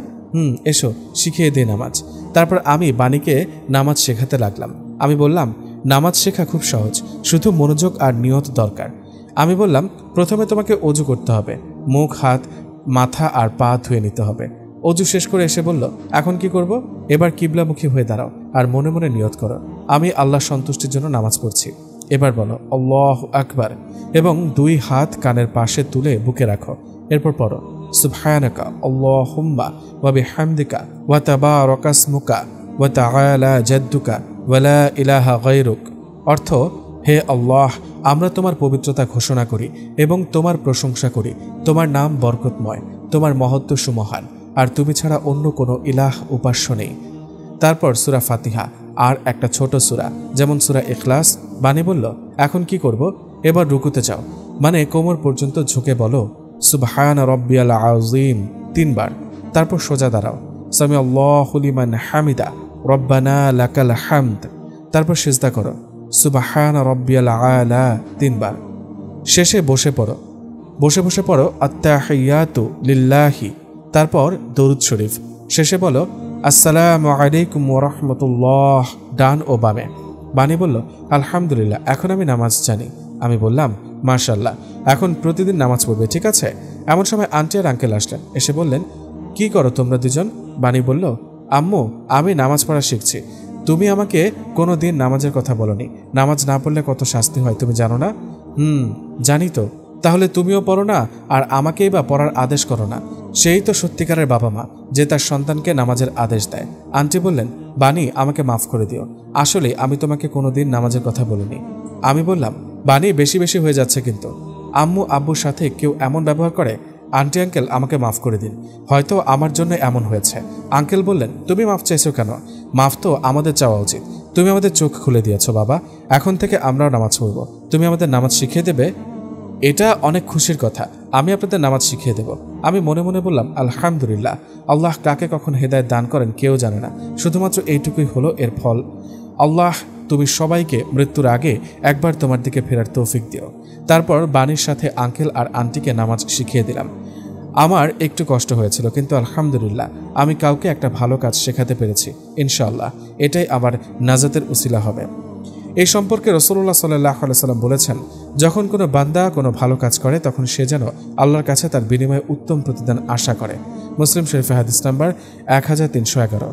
এসো শিখিয়ে দিই নামাজ। তারপর আমি বাণীকে নামাজ শেখাতে লাগলাম। আমি বললাম, নামাজ শেখা খুব সহজ, শুধু মনোযোগ আর নিয়ত দরকার। আমি বললাম, প্রথমে তোমাকে অজু করতে হবে, মুখ হাত মাথা আর পা ধুয়ে নিতে হবে। অজু শেষ করে এসে বলল, এখন কি করব? এবার কিবলামুখী হয়ে দাঁড়াও আর মনে মনে নিয়ত করো, আমি আল্লাহ সন্তুষ্টির জন্য নামাজ পড়ছি। এবার বলো আল্লাহু আকবার এবং 2 হাত কানের পাশে তুলে বুকে রাখো। এরপর পড়ো সুবহানাকা আল্লাহুম্মা ওয়া বিহামদিকা ওয়া তাবারাকা ইসমুকা ওয়া তাআলা জাদ্দুকা ওয়া লা ইলাহা গায়রুক। অর্থ, হে আল্লাহ, আমরা তোমার পবিত্রতা ঘোষণা করি এবং তোমার প্রশংসা করি, তোমার নাম বরকতময়, তোমার মহত্ব সুমহান, আর তুমি ছাড়া অন্য কোনো ইলাহ উপাস্য নেই। তারপর সূরা ফাতিহা আর একটা ছোট সূরা যেমন সূরা ইখলাস। বাণী বলল, এখন কি করব? এবার রুকুতে যাও, মানে কোমর পর্যন্ত ঝুঁকে বলো সুবহান রাব্বিয়াল আযীম 3 বার। তারপর সোজা দাঁড়াও, সামি আল্লাহু লিমান হামিদা রব্বানা লাকাল হামদ। তারপর সিজদা করো, সুবহান রাব্বিয়াল আলা 3 বার। শেষে বসে পড়ো, বসে পড়ো আত্তাহিয়াতু লিল্লাহি। তারপর দরুদ শরীফ। শেষে বলো আসসালামু আলাইকুম ওয়া রাহমাতুল্লাহ ডান ও বামে। বাণী বলল, আলহামদুলিল্লাহ, এখন আমি নামাজ জানি। আমি বললাম, মাশাআল্লাহ, এখন প্রতিদিন নামাজ পড়বে, ঠিক আছে? এমন সময় আন্টি আর আঙ্কেল আসলেন। এসে বললেন, কি করো তোমরা দুজন? বাণী বলল, আম্মু, আমি নামাজ পড়া শিখছি। তুমি আমাকে কোনো দিন নামাজের কথা বলোনি, নামাজ না পড়লে কত শাস্তি হয় তুমি জানো না? জানি তো। তাহলে তুমিও পড়ো না আর আমাকেই বা পড়ার আদেশ করো না। সেই তো সত্যিকারের বাবা মা যে তার সন্তানকে নামাজের আদেশ দেয়। আন্টি বললেন, বানি আমাকে মাফ করে দিও, আসলে আমি তোমাকে কোনোদিন নামাজের কথা বলিনি। আমি বললাম, বানি বেশি বেশি হয়ে যাচ্ছে কিন্তু। আম্মু আব্বুর সাথে কেউ এমন ব্যবহার করে? আন্টি আঙ্কেল আমাকে মাফ করে দিন, হয়তো আমার জন্য এমন হয়েছে। আঙ্কেল বললেন, তুমি মাফ চাইছো কেন? মাফ তো আমাদের চাওয়া উচিত। তুমি আমাদের চোখ খুলে দিয়েছো বাবা, এখন থেকে আমরাও নামাজ পড়ব। তুমি আমাদের নামাজ শিখিয়ে দেবে? এটা অনেক খুশির কথা, আমি আপনাদের নামাজ শিখিয়ে দেব। আমি মনে মনে বললাম, আলহামদুলিল্লাহ, আল্লাহ কাকে কখন হেদায়েত দান করেন কেউ জানে না, শুধুমাত্র এইটুকুই হলো এর ফল। আল্লাহ তুমি সবাইকে মৃত্যুর আগে একবার তোমার দিকে ফেরার তৌফিক দিও। তারপর বাণীর সাথে আঙ্কেল আর আন্টিকে নামাজ শিখিয়ে দিলাম। আমার একটু কষ্ট হয়েছিল, কিন্তু আলহামদুলিল্লাহ আমি কাউকে একটা ভালো কাজ শেখাতে পেরেছি। ইনশাআল্লাহ এটাই আমার নাজাতের উসিলা হবে। এই সম্পর্কে রাসূলুল্লাহ সাল্লাল্লাহু আলাইহি সাল্লাম বলেছেন, যখন কোনো বান্দা কোনো ভালো কাজ করে তখন সে যেন আল্লাহর কাছে তার বিনিময়ে উত্তম প্রতিদান আশা করে। মুসলিম শরীফে হাদিস নাম্বার 1311।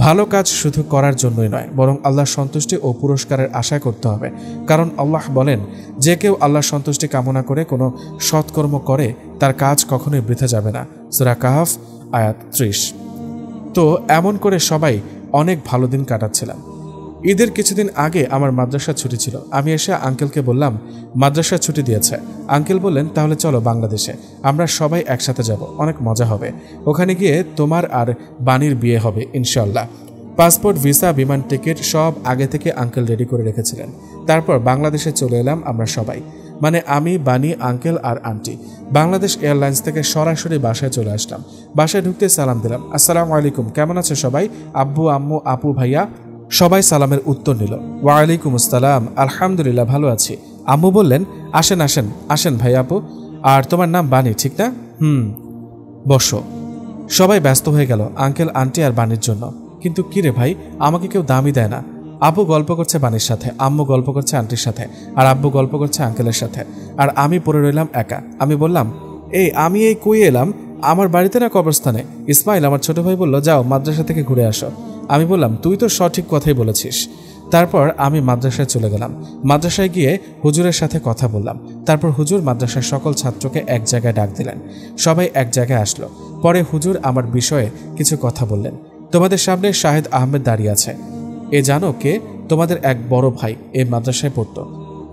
ভালো কাজ শুধু করার জন্যই নয়, বরং আল্লাহর সন্তুষ্টি ও পুরস্কারের আশা করতে হবে। কারণ আল্লাহ বলেন, যে কেউ আল্লাহর সন্তুষ্টি কামনা করে কোনো সৎকর্ম করে তার কাজ কখনোই বৃথা যাবে না। সূরা কাহফ আয়াত 30। তো এমন করে সবাই অনেক ভালো দিন কাটাচ্ছিলাম। ঈদের কিছুদিন আগে আমার মাদ্রাসা ছুটি ছিল। আমি এসে আঙ্কেলকে বললাম, মাদ্রাসা ছুটি দিয়েছে। আঙ্কেল বললেন, তাহলে চলো বাংলাদেশে, আমরা সবাই একসাথে যাব, অনেক মজা হবে। ওখানে গিয়ে তোমার আর বাণীর বিয়ে হবে ইনশাআল্লাহ। পাসপোর্ট, ভিসা, বিমান টিকিট সব আগে থেকে আঙ্কেল রেডি করে রেখেছিলেন। তারপর বাংলাদেশে চলে এলাম আমরা সবাই, মানে আমি, বাণী, আঙ্কেল আর আন্টি। বাংলাদেশ এয়ারলাইন্স থেকে সরাসরি বাসায় চলে আসলাম। বাসায় ঢুকতে সালাম দিলাম, আসসালামু আলাইকুম, কেমন আছে সবাই? আব্বু, আম্মু, আপু, ভাইয়া সবাই সালামের উত্তর নিল। ওয়ালাইকুম আসসালাম, আলহামদুলিল্লাহ ভালো আছি। আম্মু বললেন, আসেন আসেন আসেন ভাই আপু, আর তোমার নাম বাণী ঠিক না? বসো। সবাই ব্যস্ত হয়ে গেল আঙ্কেল, আন্টি আর বাণীর জন্য। কিন্তু কিরে ভাই, আমাকে কেউ দামই দেয় না। আপু গল্প করছে বাণীর সাথে, আম্মু গল্প করছে আন্টির সাথে, আর আব্বু গল্প করছে আঙ্কেলের সাথে, আর আমি পড়ে রইলাম একা। আমি বললাম, আমি কই এলাম? আমার বাড়িতে না কবরস্থানে? ইসমাইল আমার ছোট ভাই বলল, যাও মাদ্রাসা থেকে ঘুরে আসো। আমি বললাম, তুই তো সঠিক কথাই বলেছিস। তারপর আমি মাদ্রাসায় চলে গেলাম। মাদ্রাসায় গিয়ে হুজুরের সাথে কথা বললাম। তারপর হুজুর মাদ্রাসার সকল ছাত্রকে এক জায়গায় ডাক দিলেন। সবাই এক জায়গায় আসলো। পরে হুজুর আমার বিষয়ে কিছু কথা বললেন। তোমাদের সামনে শাহেদ আহমেদ দাঁড়িয়ে আছে। এ জানো কে? তোমাদের এক বড় ভাই এই মাদ্রাসায় পড়তো।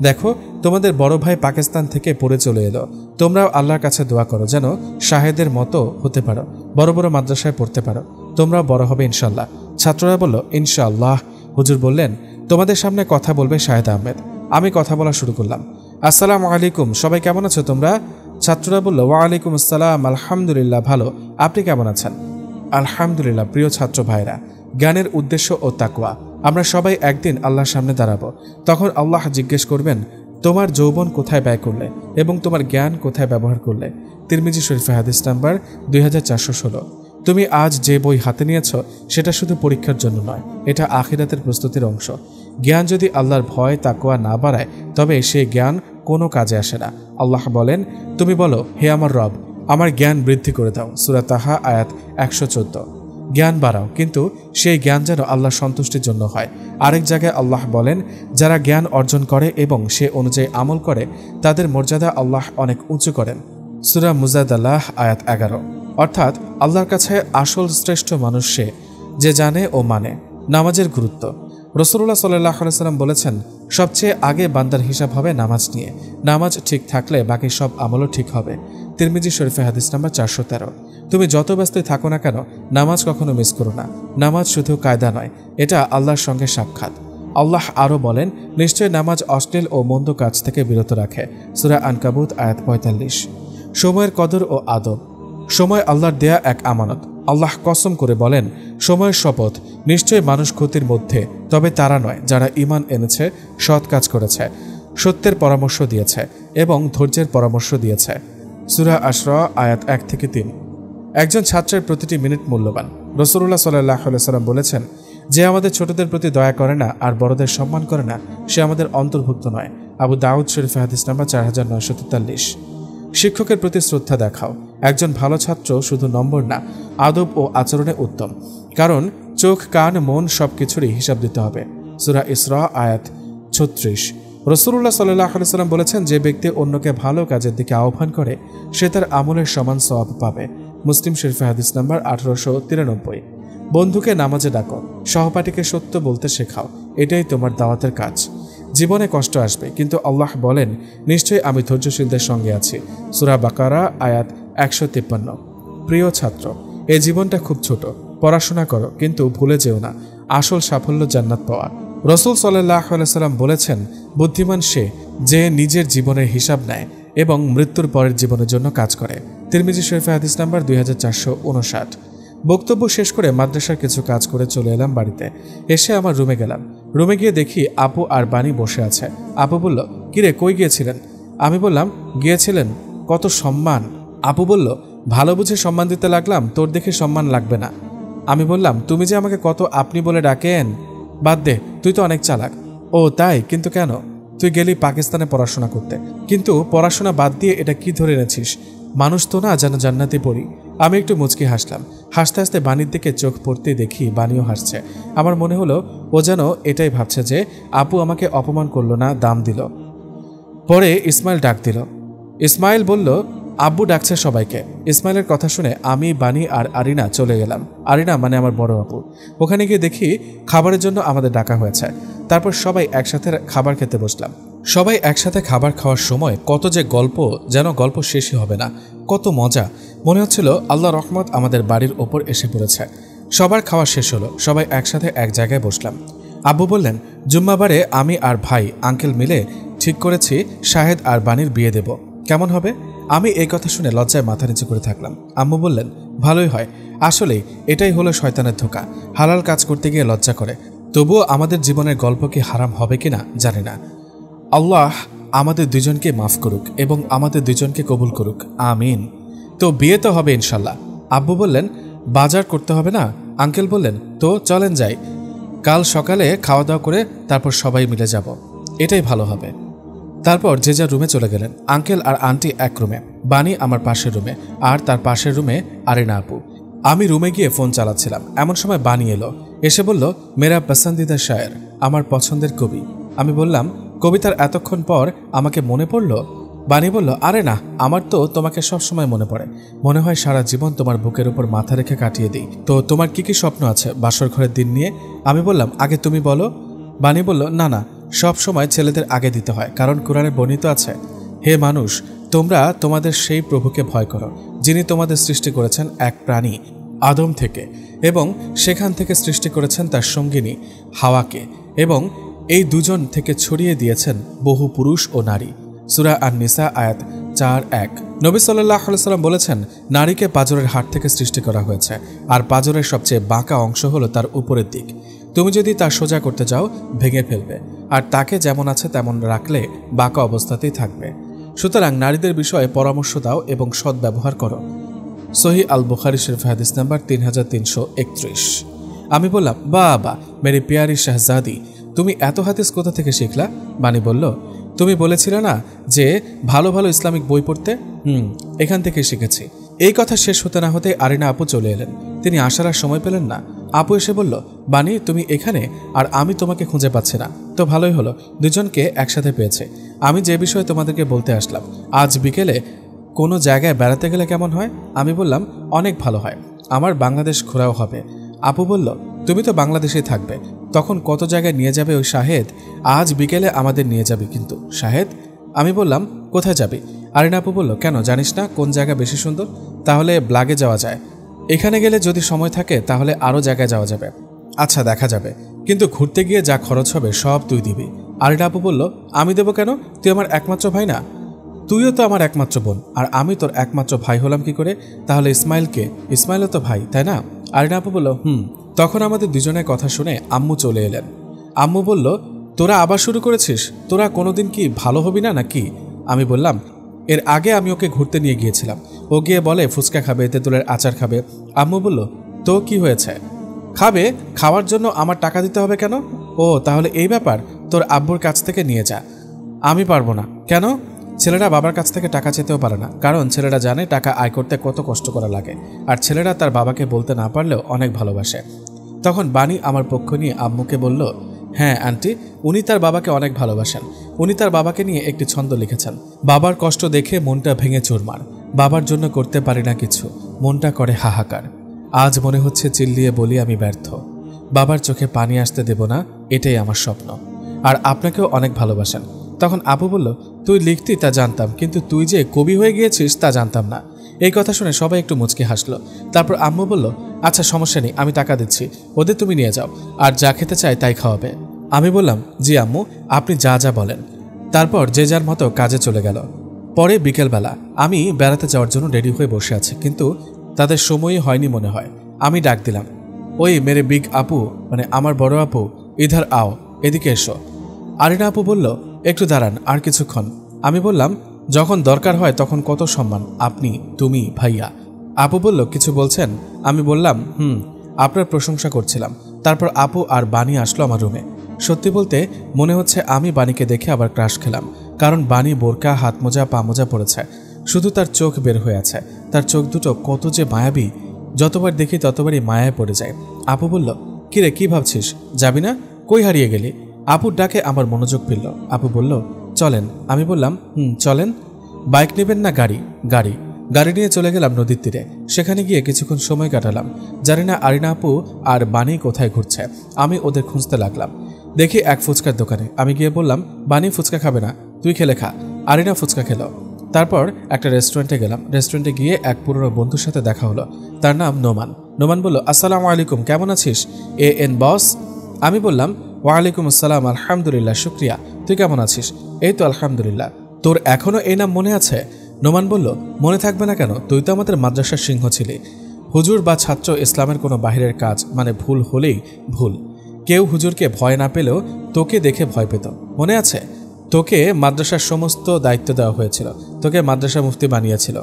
দেখো, তোমাদের বড় ভাই পাকিস্তান থেকে পড়ে চলে এলো। তোমরাও আল্লাহর কাছে দোয়া করো যেন শাহেদের মতো হতে পারো, বড় বড় মাদ্রাসায় পড়তে পারো, তোমরাও বড় হবে ইনশাল্লাহ। ছাত্ররা বলল, ইনশাআল্লাহ। হুজুর বললেন, তোমাদের সামনে কথা বলবে শাহেদ আহমেদ। আমি কথা বলা শুরু করলাম, আসসালামু আলাইকুম, সবাই কেমন আছো তোমরা? ছাত্ররা বলল, ওয়ালাইকুম আসসালাম, আলহামদুলিল্লাহ ভালো, আপনি কেমন আছেন? আলহামদুলিল্লাহ। প্রিয় ছাত্র ভাইরা, জ্ঞানের উদ্দেশ্য ও তাকওয়া। আমরা সবাই একদিন আল্লাহর সামনে দাঁড়াবো। তখন আল্লাহ জিজ্ঞেস করবেন, তোমার যৌবন কোথায় ব্যয় করলে এবং তোমার জ্ঞান কোথায় ব্যবহার করলে? তিরমিজি শরীফে হাদিস নাম্বার 2416। তুমি আজ যে বই হাতে নিয়েছ সেটা শুধু পরীক্ষার জন্য নয়, এটা আখিরাতের প্রস্তুতির অংশ। জ্ঞান যদি আল্লাহর ভয় তাকওয়া না বাড়ায় তবে সেই জ্ঞান কোনো কাজে আসে না। আল্লাহ বলেন, তুমি বলো, হে আমার রব, আমার জ্ঞান বৃদ্ধি করে দাও। সূরা তাহা আয়াত 114। জ্ঞান বাড়াও, কিন্তু সেই জ্ঞান যেন আল্লাহ সন্তুষ্টির জন্য হয়। আরেক জায়গায় আল্লাহ বলেন, যারা জ্ঞান অর্জন করে এবং সে অনুযায়ী আমল করে তাদের মর্যাদা আল্লাহ অনেক উঁচু করেন। সূরা মুজাদালাহ আয়াত 11। অর্থাৎ আল্লাহর কাছে আসল শ্রেষ্ঠ মানুষ সে, যে জানে ও মানে। নামাজের গুরুত্ব। রাসূলুল্লাহ সাল্লাল্লাহু আলাইহি সাল্লাম বলেছেন, সবচেয়ে আগে বান্দার হিসাব হবে নামাজ নিয়ে। নামাজ ঠিক থাকলে বাকি সব আমলও ঠিক হবে। তিরমিজি শরীফে হাদিস নাম্বার 413। তুমি যত ব্যস্তই থাকো না কেন, নামাজ কখনো মিস করো না। নামাজ শুধু কায়দা নয়, এটা আল্লাহর সঙ্গে সাক্ষাৎ। আল্লাহ আরও বলেন, নিশ্চয় নামাজ অশ্লীল ও মন্দ কাজ থেকে বিরত রাখে। সূরা আনকাবুত আয়াত 45। সময়ের কদর ও আদব। সময় আল্লাহর দেয়া এক আমানত। আল্লাহ কসম করে বলেন, সময়ের শপথ, নিশ্চয় মানুষ ক্ষতির মধ্যে, তবে তারা নয় যারা ঈমান এনেছে, সৎ কাজ করেছে, সত্যের পরামর্শ দিয়েছে এবং ধৈর্যের পরামর্শ দিয়েছে। সূরা আশরা আয়াত 1-3। একজন ছাত্রের প্রতিটি মিনিট মূল্যবান। রাসূলুল্লাহ সাল্লাল্লাহু আলাইহি সাল্লাম বলেছেন, যে আমাদের ছোটদের প্রতি দয়া করে না আর বড়দের সম্মান করে না, সে আমাদের অন্তর্ভুক্ত নয়। আবু দাউদ শরীফে হাদিস নাম্বার 4943। শিক্ষকের প্রতি শ্রদ্ধা দেখাও। একজন ভালো ছাত্র শুধু নম্বর না, আদব ও আচরণে উত্তম। কারণ চোখ, কান, মন সবকিছুরই হিসাব দিতে হবে। সূরা ইসরা আয়াত 36। রাসূলুল্লাহ সাল্লাল্লাহু আলাইহি সাল্লাম বলেছেন, যে ব্যক্তি অন্যকে ভালো কাজের দিকে আহ্বান করে সে তার আমলের সমান সওয়াব পাবে। মুসলিম শরীফে হাদিস নাম্বার 1893। বন্ধুকে নামাজে ডাকো, সহপাঠীকে সত্য বলতে শেখাও, এটাই তোমার দাওয়াতের কাজ। জীবনে কষ্ট আসবে, কিন্তু আল্লাহ বলেন, নিশ্চয়ই আমি ধৈর্যশীলদের সঙ্গে আছি। সূরা বাকারা আয়াত 153। প্রিয় ছাত্র, এই জীবনটা খুব ছোট, পড়াশোনা করো, কিন্তু ভুলে যেও না আসল সাফল্য জান্নাত পাওয়া। রাসূল সাল্লাল্লাহু আলাইহি সাল্লাম বলেছেন, বুদ্ধিমান সে যে নিজের জীবনের হিসাব নেয় এবং মৃত্যুর পরের জীবনের জন্য কাজ করে। তিরমিজি শরীফে হাদিস নাম্বার 2459। বক্তব্য শেষ করে মাদ্রাসার কিছু কাজ করে চলে এলাম বাড়িতে। এসে আমার রুমে গেলাম। রুমে গিয়ে দেখি আপু আর বাণী বসে আছে। আপু বলল, কিরে কই গিয়েছিলেন? আমি বললাম, গিয়েছিলেন কত সম্মান। আপু বলল, ভালো বুঝে সম্মান দিতে লাগলাম, তোর দেখে সম্মান লাগবে না। আমি বললাম, তুমি যে আমাকে কত আপনি বলে ডাকেন। বাদ দে, তুই তো অনেক চালাক। ও তাই? কিন্তু কেন? তুই গেলি পাকিস্তানে পড়াশোনা করতে, কিন্তু পড়াশোনা বাদ দিয়ে এটা কি ধরে এনেছিস? মানুষ তো না যেন জান্নাতে পড়ি। আমি একটু মুচকি হাসলাম। হাসতে হাসতে বাণীর দিকে চোখ পড়তে দেখি বাণীও হাসছে। আমার মনে হলো ও যেন এটাই ভাবছে যে আপু আমাকে অপমান করলো না, দাম দিল। পরে ইসমাইল ডাক দিল। ইসমাইল বলল, আব্বু ডাকছে সবাইকে। ইসমাইলের কথা শুনে আমি, বাণী আর আরিনা চলে গেলাম। আরিনা মানে আমার বড় আপু। ওখানে গিয়ে দেখি খাবারের জন্য আমাদের ডাকা হয়েছে। তারপর সবাই একসাথে খাবার খেতে বসলাম। সবাই একসাথে খাবার খাওয়ার সময় কত যে গল্প, যেন গল্প শেষই হবে না। কত মজা, মনে হচ্ছিল আল্লাহ রহমত আমাদের বাড়ির ওপর এসে পড়েছে। সবার খাওয়া শেষ হলো, সবাই একসাথে এক জায়গায় বসলাম। আব্বু বললেন, জুম্মাবারে আমি আর ভাই আঙ্কেল মিলে ঠিক করেছি শাহেদ আর বাণীর বিয়ে দেব, কেমন হবে? আমি এই কথা শুনে লজ্জায় মাথা নিচু করে থাকলাম। আম্মু বললেন, ভালোই হয়। আসলেই এটাই হলো শয়তানের ধোঁকা, হালাল কাজ করতে গিয়ে লজ্জা করে। তবুও আমাদের জীবনের গল্প কি হারাম হবে কিনা জানি না। আল্লাহ আমাদের দুজনকে মাফ করুক এবং আমাদের দুজনকে কবুল করুক, আমিন। তো বিয়ে তো হবে ইনশাল্লাহ। আব্বু বললেন, বাজার করতে হবে না? আঙ্কেল বললেন, তো চলেন যাই, কাল সকালে খাওয়া দাওয়া করে তারপর সবাই মিলে যাব, এটাই ভালো হবে। তারপর যে যার রুমে চলে গেলেন। আঙ্কেল আর আন্টি এক রুমে, বাণী আমার পাশের রুমে, আর তার পাশের রুমে আরিনা আপু। আমি রুমে গিয়ে ফোন চালাচ্ছিলাম, এমন সময় বাণী এলো। এসে বলল, মেরা পসন্দিদা শায়ের, আমার পছন্দের কবি। আমি বললাম, কবিতার এতক্ষণ পর আমাকে মনে পড়ল? বাণী বলল, আরে না, আমার তো তোমাকে সব সময় মনে পড়ে। মনে হয় সারা জীবন তোমার বুকের উপর মাথা রেখে কাটিয়ে দিই। তো তোমার কি কি স্বপ্ন আছে বাসর ঘরের দিন নিয়ে? আমি বললাম, আগে তুমি বলো। বাণী বলল, না না, সব সময় ছেলেদের আগে দিতে হয়, কারণ কোরআনে বর্ণিত আছে, হে মানুষ, তোমরা তোমাদের সেই প্রভুকে ভয় করো যিনি তোমাদের সৃষ্টি করেছেন এক প্রাণী আদম থেকে, এবং সেখান থেকে সৃষ্টি করেছেন তার সঙ্গিনী হাওয়াকে, এবং এই দুজন থেকে ছড়িয়ে দিয়েছেন বহু পুরুষ ও নারী। সূরা আন-নিসা আয়াত 4:1। নবী সাল্লাল্লাহু আলাইহি সাল্লাম বলেছেন, নারীকে পাঁজরের হাড় থেকে সৃষ্টি করা হয়েছে, আর পাঁজরের সবচেয়ে বাঁকা অংশ হলো তার উপরের দিক। তুমি যদি তা সোজা করতে যাও ভেঙে ফেলবে, আর তাকে যেমন আছে তেমন রাখলে বাঁকা অবস্থাতেই থাকবে। সুতরাং নারীদের বিষয়ে পরামর্শ দাও এবং সৎ ব্যবহার করো। সহিহ আল বুখারী শরীফ হাদিস নাম্বার 3331। আমি বললাম, বাবা মেরি প্যারি শাহজাদি, তুমি এত হাদিস কোথা থেকে শিখলা? বাণী বলল, তুমি বলেছিলে না যে ভালো ভালো ইসলামিক বই পড়তে? এখান থেকে শিখেছি। এই কথা শেষ হতে না হতে আরিনা আপু চলে এলেন। তিনি আসার আর সময় পেলেন না। আপু এসে বলল, বাণী তুমি এখানে, আর আমি তোমাকে খুঁজে পাচ্ছি না। তো ভালোই হলো, দুজনকে একসাথে পেয়েছে। আমি যে বিষয়ে তোমাদেরকে বলতে আসলাম, আজ বিকেলে কোনো জায়গায় বেড়াতে গেলে কেমন হয়? আমি বললাম, অনেক ভালো হয়, আমার বাংলাদেশ ঘোরাও হবে। আপু বলল, তুমি তো বাংলাদেশেই থাকবে, তখন কত জায়গায় নিয়ে যাবে ওই শাহেদ? আজ বিকেলে আমাদের নিয়ে যাবে কিন্তু শাহেদ। আমি বললাম, কোথায় যাবি? আরিনা আপু বলল, কেন জানিস না কোন জায়গা বেশি সুন্দর? তাহলে ব্লাগে যাওয়া যায়। এখানে গেলে যদি সময় থাকে তাহলে আরও জায়গায় যাওয়া যাবে। আচ্ছা দেখা যাবে, কিন্তু ঘুরতে গিয়ে যা খরচ হবে সব তুই দিবি। আরিনা আপু বলল, আমি দেবো কেন? তুই আমার একমাত্র ভাই না? তুইও তো আমার একমাত্র বোন, আর আমি তোর একমাত্র ভাই হলাম কি করে? তাহলে ইসমাইলকে? ইসমাইলও তো ভাই, তাই না? আরিনা আপু বলল, তখন আমাদের দুজনের কথা শুনে আম্মু চলে এলেন। আম্মু বলল, তোরা আবার শুরু করেছিস? তোরা কোনোদিন কি ভালো হবি না নাকি? আমি বললাম, এর আগে আমি ওকে ঘুরতে নিয়ে গিয়েছিলাম, ও গিয়ে বলে ফুচকা খাবে, তেঁতুলের আচার খাবে। আম্মু বলল, তো কি হয়েছে? খাবে, খাওয়ার জন্য আমার টাকা দিতে হবে কেন? ও তাহলে এই ব্যাপার, তোর আব্বুর কাছ থেকে নিয়ে যা। আমি পারবো না। কেন? ছেলেরা বাবার কাছ থেকে টাকা চেতেও পারে না, কারণ ছেলেরা জানে টাকা আয় করতে কত কষ্ট করা লাগে, আর ছেলেরা তার বাবাকে বলতে না পারলেও অনেক ভালোবাসে। তখন বাণী আমার পক্ষ নিয়ে আম্মুকে বলল, হ্যাঁ আন্টি, উনি তার বাবাকে অনেক ভালোবাসেন। উনি তার বাবাকে নিয়ে একটি ছন্দ লিখেছেন, বাবার কষ্ট দেখে মনটা ভেঙে চুরমার, বাবার জন্য করতে পারি না কিছু, মনটা করে হাহাকার। আজ মনে হচ্ছে চিল্লিয়ে বলি আমি ব্যর্থ। বাবার চোখে পানি আসতে দেব না, এটাই আমার স্বপ্ন। আর আপনাকেও অনেক ভালোবাসেন। তখন আপু বলল, তুই লিখতি তা জানতাম, কিন্তু তুই যে কবি হয়ে গিয়েছিস তা জানতাম না। এই কথা শুনে সবাই একটু মুচকি হাসলো। তারপর আম্মু বলল, আচ্ছা সমস্যা নেই, আমি টাকা দিচ্ছি, ওদের তুমি নিয়ে যাও, আর যা খেতে চাই তাই খাওয়াবে। আমি বললাম, জি আম্মু, আপনি যা যা বলেন। তারপর যে যার মতো কাজে চলে গেল। পরে বিকেলবেলা আমি বেড়াতে যাওয়ার জন্য রেডি হয়ে বসে আছি, কিন্তু তাদের সময়ই হয়নি মনে হয়। আমি ডাক দিলাম, ওই মেরে বিগ আপু, মানে আমার বড় আপু, ইধার আও, এদিকে এসো। আরিনা আপু বলল, একটু দাঁড়ান, আর কিছুক্ষণ। আমি বললাম, যখন দরকার হয় তখন কত সম্মান, আপনি, তুমি, ভাইয়া। আপু বলল, কিছু বলছেন? আমি বললাম, আপনার প্রশংসা করছিলাম। তারপর আপু আর বানি আসলো আমার রুমে। সত্যি বলতে মনে হচ্ছে আমি বানিকে দেখে আবার ক্রাশ খেলাম, কারণ বানি বোরকা, হাত মোজা, পা মোজা পড়েছে, শুধু তার চোখ বের হয়ে আছে। তার চোখ দুটো কত যে মায়াবী, যতবার দেখি ততবারই মায়ায় পড়ে যায়। আপু বলল, কিরে, কি ভাবছিস, যাবি না? কই হারিয়ে গেলি? আপুর ডাকে আমার মনোযোগ ফিরল। আপু বলল, চলেন। আমি বললাম, চলেন। বাইক নেবেন না গাড়ি? গাড়ি। গাড়ি নিয়ে চলে গেলাম নদীর তীরে। সেখানে গিয়ে কিছুক্ষণ সময় কাটালাম। জানি না আরিনা আপু আর বানি কোথায় ঘুরছে। আমি ওদের খুঁজতে লাগলাম। দেখি এক ফুচকার দোকানে। আমি গিয়ে বললাম, বানি ফুচকা খাবে না, তুই খেলে খা। আরিনা ফুচকা খেলো। তারপর একটা রেস্টুরেন্টে গেলাম। রেস্টুরেন্টে গিয়ে এক পুরনো বন্ধুর সাথে দেখা হলো। তার নাম নোমান। নোমান বলল, আসসালামু আলাইকুম, কেমন আছিস এন বস? আমি বললাম, ওয়ালাইকুম আসসালাম, আলহামদুলিল্লাহ, শুক্রিয়া, তুই কেমন আছিস? এই তো আলহামদুলিল্লাহ। তোর এখনো এই নাম মনে আছে? নোমান বলল, মনে থাকবে না কেন, তুই তো আমাদের মাদ্রাসার সিংহ ছিলি। হুজুর বা ছাত্র ইসলামের কোনো বাহিরের কাজ মানে ভুল হলেই ভুল। কেউ হুজুরকে ভয় না পেলেও তোকে দেখে ভয় পেত, মনে আছে? তোকে মাদ্রাসার সমস্ত দায়িত্ব দেওয়া হয়েছিল, তোকে মাদ্রাসা মুফতি বানিয়েছিল।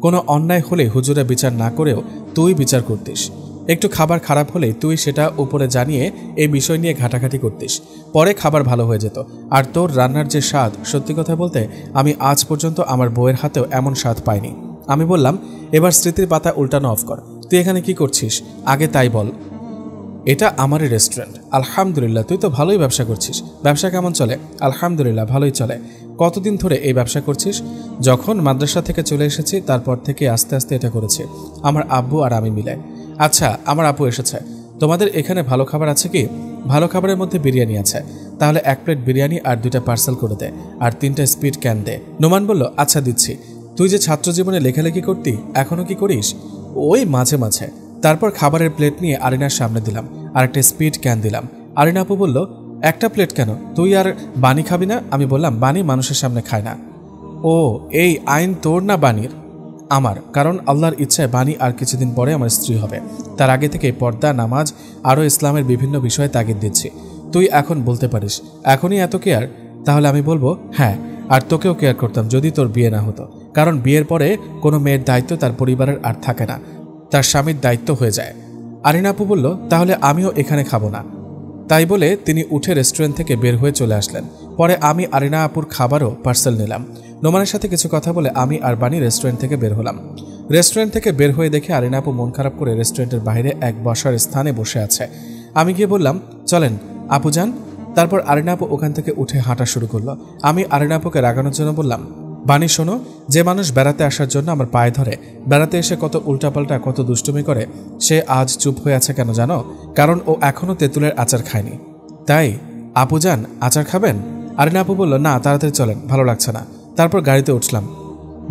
কোনো অন্যায় হলে হুজুরে বিচার না করেও তুই বিচার করতিস। একটু খাবার খারাপ হলে তুই সেটা উপরে জানিয়ে এই বিষয় নিয়ে ঘাটাঘাটি করতিস। পরে খাবার ভালো হয়ে যেত। আর তোর রান্নার যে স্বাদ, সত্যি কথা বলতে আমি আজ পর্যন্ত আমার বউয়ের হাতেও এমন স্বাদ পাইনি। আমি বললাম, এবার স্মৃতির পাতা উল্টানো অফ কর, তুই এখানে কি করছিস আগে তাই বল। এটা আমারই রেস্টুরেন্ট। আলহামদুলিল্লাহ, তুই তো ভালোই ব্যবসা করছিস। ব্যবসা কেমন চলে? আলহামদুলিল্লাহ, ভালোই চলে। কতদিন ধরে এই ব্যবসা করছিস? যখন মাদ্রাসা থেকে চলে এসেছি তারপর থেকে আস্তে আস্তে এটা করেছি, আমার আব্বু আর আমি মিলে। আচ্ছা, আমার আপু এসেছে, তোমাদের এখানে ভালো খাবার আছে কি? ভালো খাবারের মধ্যে বিরিয়ানি আছে, তাহলে 1 প্লেট বিরিয়ানি আর 2টা পার্সেল করে দে, আর 3টা স্পিড ক্যান দে। নোমান বলল, আচ্ছা দিচ্ছি। তুই যে ছাত্র জীবনে লেখালেখি করতি, এখনো কি করিস? ওই মাঝে মাঝে। তারপর খাবারের প্লেট নিয়ে আরিনার সামনে দিলাম, আর একটা স্পিড ক্যান দিলাম। আরিনা আপু বলল, একটা প্লেট কেন, তুই আর বানি খাবি না? আমি বললাম, বানি মানুষের সামনে খায় না। ও, এই আইন তোর না বানির? আমার, কারণ আল্লাহর ইচ্ছায় বানি আর কিছুদিন পরে আমার স্ত্রী হবে। তার আগে থেকে পর্দা, নামাজ, আরও ইসলামের বিভিন্ন বিষয়ে তাগিদ দিচ্ছি। তুই এখন বলতে পারিস, এখনই এত কেয়ার? তাহলে আমি বলবো, হ্যাঁ, আর তোকেও কেয়ার করতাম যদি তোর বিয়ে না হতো। কারণ বিয়ের পরে কোনো মেয়ের দায়িত্ব তার পরিবারের আর থাকে না, তার স্বামীর দায়িত্ব হয়ে যায়। আরিনা আপু বলল, তাহলে আমিও এখানে খাবো না। তাই বলে তিনি উঠে রেস্টুরেন্ট থেকে বের হয়ে চলে আসলেন। পরে আমি আরিনা আপুর খাবারও পার্সেল নিলাম। নোমানের সাথে কিছু কথা বলে আমি আর বানি রেস্টুরেন্ট থেকে বের হলাম। রেস্টুরেন্ট থেকে বের হয়ে দেখে আরিনা আপু মন খারাপ করে রেস্টুরেন্টের বাইরে এক বসার স্থানে বসে আছে। আমি গিয়ে বললাম, চলেন আপু যান। তারপর আরিনা আপু ওখান থেকে উঠে হাঁটা শুরু করলো। আমি আরিনা আপুকে রাগানোর জন্য বললাম, বানি শোনো, যে মানুষ বেড়াতে আসার জন্য আমার পায়ে ধরে, বেড়াতে এসে কত উল্টাপাল্টা, কত দুষ্টুমি করে, সে আজ চুপ হয়ে আছে কেন জানো? কারণ ও এখনও তেঁতুলের আচার খায়নি। তাই আপু যান, আচার খাবেন? আরিনা আপু বলল, না, তাড়াতাড়ি চলেন, ভালো লাগছে না। তারপর গাড়িতে উঠলাম।